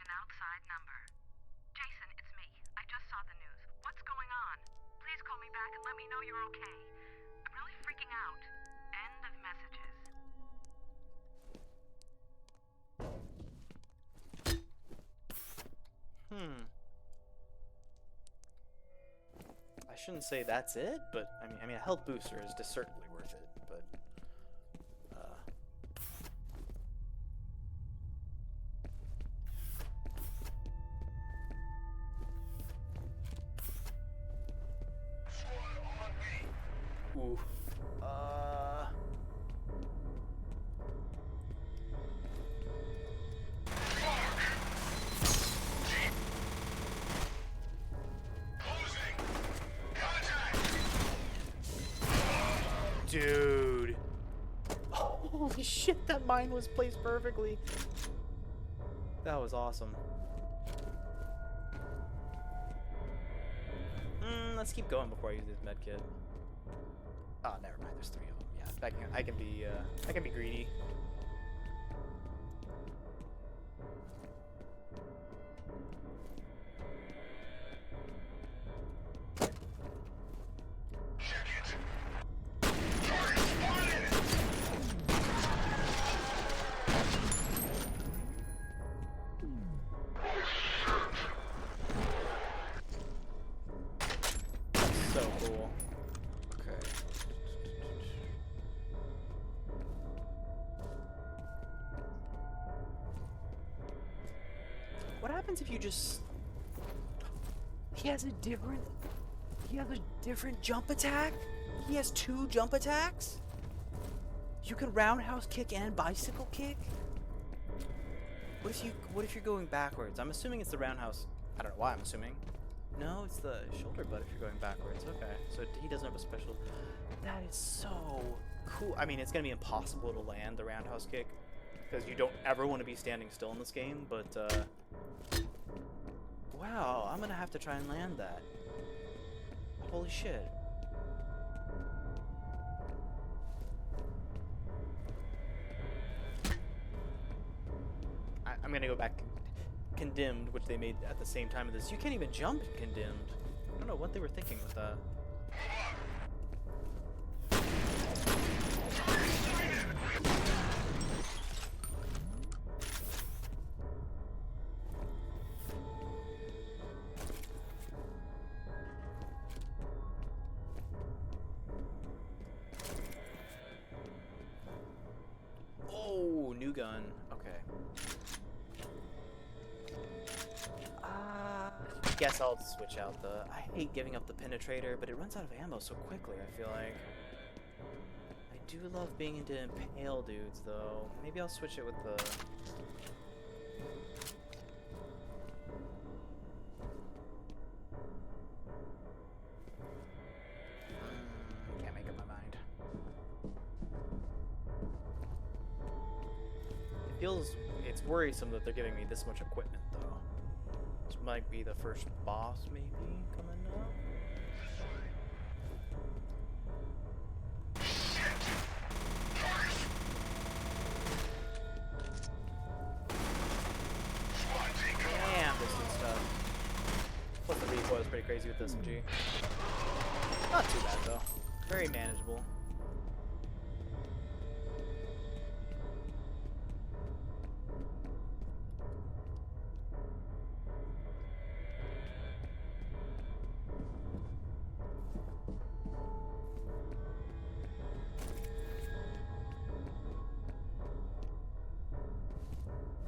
an outside number. Jason, it's me. I just saw the news. What's going on? Please call me back and let me know you're okay. I'm really freaking out. End of messages. I shouldn't say that's it, but I mean a health booster is certainly worth it, but Dude. Holy shit, that mine was placed perfectly. That was awesome. Let's keep going before I use this med kit. Oh, never mind. There's 3 of them. Yeah, I can be greedy. So cool. Okay. What happens if you just... He has a different jump attack? He has 2 jump attacks? You can roundhouse kick and bicycle kick? What if you're going backwards? I'm assuming it's the roundhouse. I don't know why I'm assuming. No, it's the shoulder butt if you're going backwards. Okay, so he doesn't have a special... That is so cool. I mean, it's going to be impossible to land the roundhouse kick because you don't ever want to be standing still in this game, but wow, I'm going to have to try and land that. Holy shit. I'm going to go back Condemned, which they made at the same time of this. You can't even jump in Condemned. I don't know what they were thinking with that. Oh, new gun. Okay. I guess I'll switch out the... I hate giving up the penetrator, but it runs out of ammo so quickly, I feel like. I do love being into impale dudes, though. Maybe I'll switch it with the... Can't make up my mind. It feels... It's worrisome that they're giving me this much equipment, though. This might be the first boss, maybe, coming up. Damn, this is tough. Plus the recoil is pretty crazy with this SMG. Not too bad, though. Very manageable.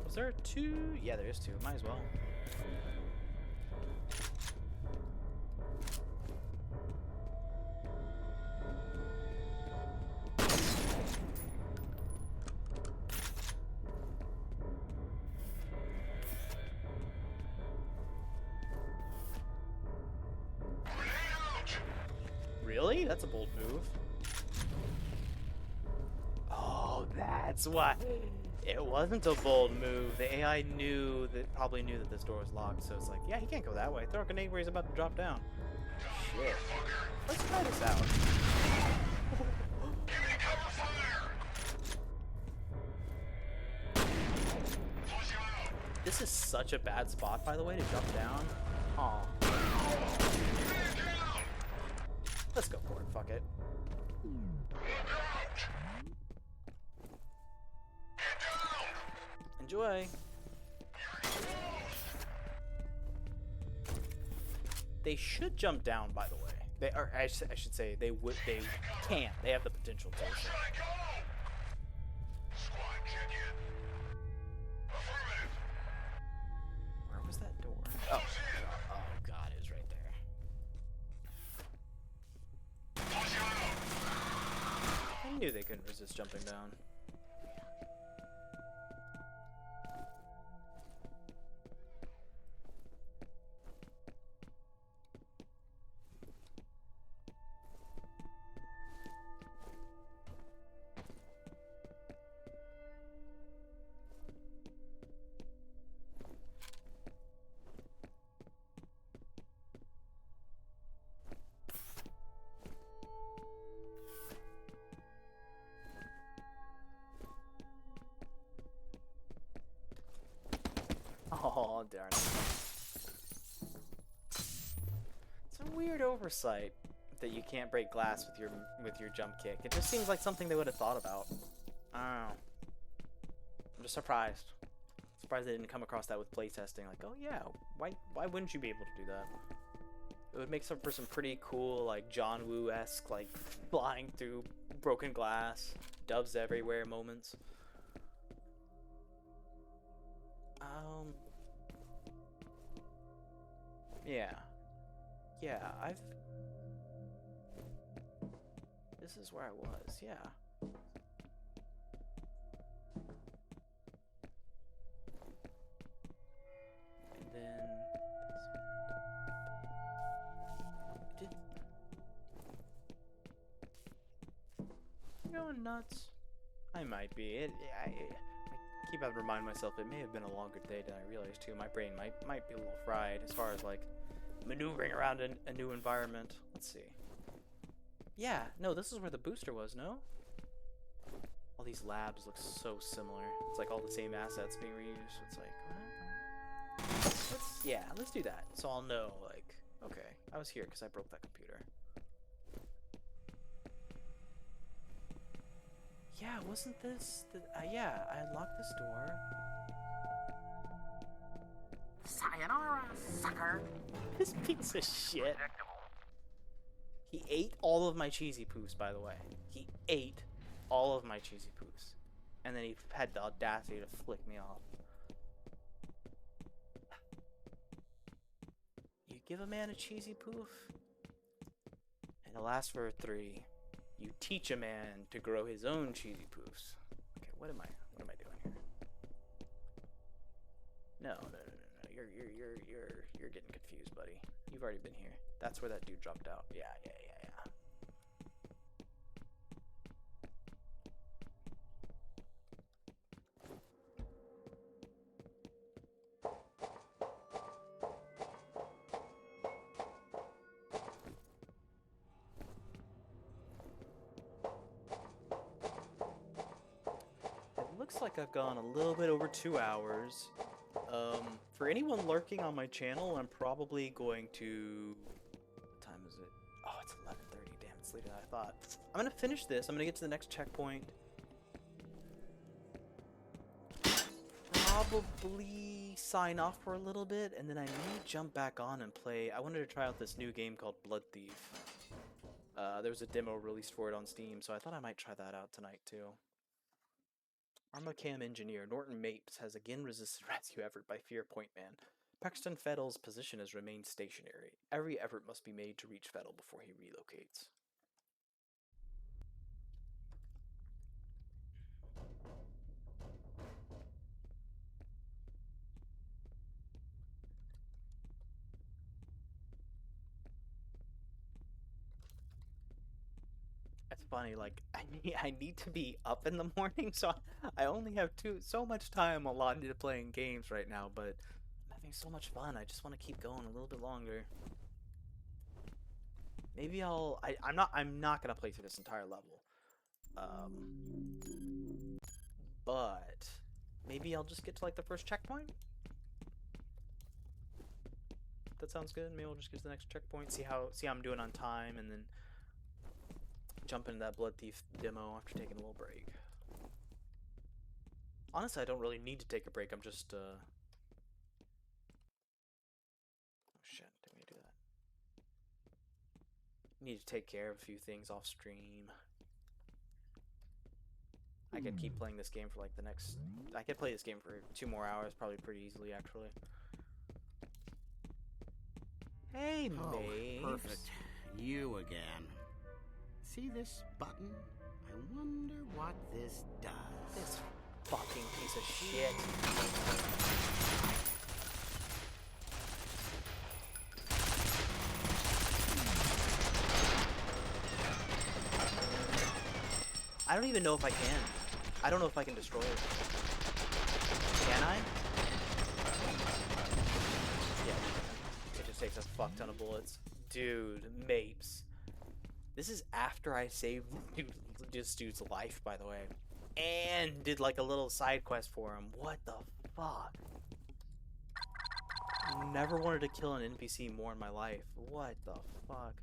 Was there 2? Yeah, there is 2. Might as well. Really? That's a bold move. Oh, that's why. It wasn't a bold move. The AI probably knew that this door was locked, so it's like, yeah, he can't go that way. Throw a grenade where he's about to drop down. Shit. Let's try this out. This is such a bad spot, by the way, to jump down. Aw. Let's go for it. Fuck it. Enjoy. They should jump down, by the way. They are. I should say they would. They can. They have the potential to. Where was that door? Oh. Oh God, it was right there. I knew they couldn't resist jumping down. oversight that you can't break glass with your jump kick. It just seems like something they would have thought about. I don't know. I'm just surprised. Surprised they didn't come across that with playtesting. Like, oh yeah, why wouldn't you be able to do that? It would make for some pretty cool, like John Woo-esque, like flying through broken glass, doves everywhere moments. Yeah, this is where I was, yeah. And then... You going nuts? I might be. I keep having to remind myself it may have been a longer day than I realized too. My brain might be a little fried as far as like maneuvering around in a new environment. Let's see. Yeah, no, this is where the booster was, no? All these labs look so similar. It's like all the same assets being reused. It's like, let's do that. So I'll know, like, okay, I was here because I broke that computer. Yeah, wasn't this the, yeah, I unlocked this door. Sayonara, sucker. This piece of shit. He ate all of my cheesy poofs, by the way. He ate all of my cheesy poofs. And then he had the audacity to flick me off. You give a man a cheesy poof, and he'll ask for a 3. You teach a man to grow his own cheesy poofs. Okay, what am I doing here? No. You're getting confused, buddy. You've already been here. That's where that dude dropped out. Yeah. Looks like I've gone a little bit over 2 hours. For anyone lurking on my channel, I'm probably going to... What time is it? Oh, it's 11:30. Damn, it's later than I thought. I'm gonna finish this. I'm gonna get to the next checkpoint. Probably sign off for a little bit, and then I may jump back on and play. I wanted to try out this new game called Blood Thief. There was a demo released for it on Steam, so I thought I might try that out tonight too. Armacam engineer Norton Mapes has again resisted rescue effort by F.E.A.R. Point Man. Paxton Fettle's position has remained stationary. Every effort must be made to reach Fettle before he relocates. That's funny, like, I need to be up in the morning, so I only have so much time allotted to playing games right now, but I'm having so much fun. I just want to keep going a little bit longer. Maybe I'm not gonna play through this entire level. But maybe I'll just get to like the first checkpoint. That sounds good. Maybe we'll just get to the next checkpoint, see how I'm doing on time, and then jump into that Blood Thief demo after taking a little break. Honestly, I don't really need to take a break. I'm just oh shit, didn't mean to do that. Need to take care of a few things off stream. I could keep playing this game for like the next... I could play this game for 2 more hours, probably pretty easily, actually. Hey, mate. Perfect. You again. See this button? I wonder what this does. This fucking piece of shit. I don't even know if I can. I don't know if I can destroy it. Can I? Yeah, it just takes a fuck ton of bullets. Dude, Mapes. This is after I saved this dude's life, by the way. And did like a little side quest for him. What the fuck? Never wanted to kill an NPC more in my life. What the fuck?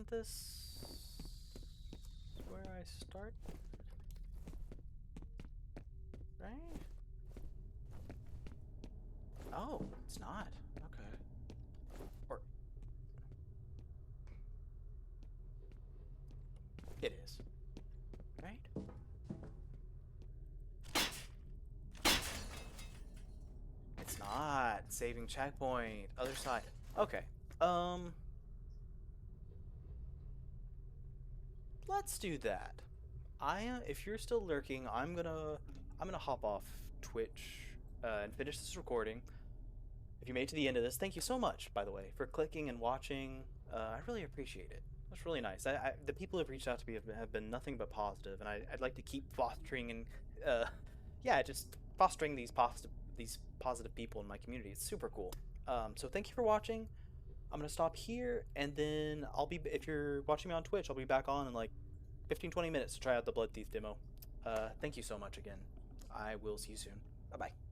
Isn't this where I start? Right? Oh, it's not. Okay. Or it is. Right? It's not. Saving checkpoint. Other side. Okay. Let's do that. If you're still lurking, I'm gonna hop off Twitch and finish this recording. If you made it to the end of this, thank you so much, by the way, for clicking and watching. I really appreciate it. That's really nice. The people who've reached out to me have been nothing but positive, and I'd like to keep fostering and, yeah, just fostering these positive people in my community. It's super cool. So thank you for watching. I'm gonna stop here, and then if you're watching me on Twitch, I'll be back on in like 15-20 minutes to try out the Blood Thief demo. Thank you so much again. I will see you soon. Bye bye.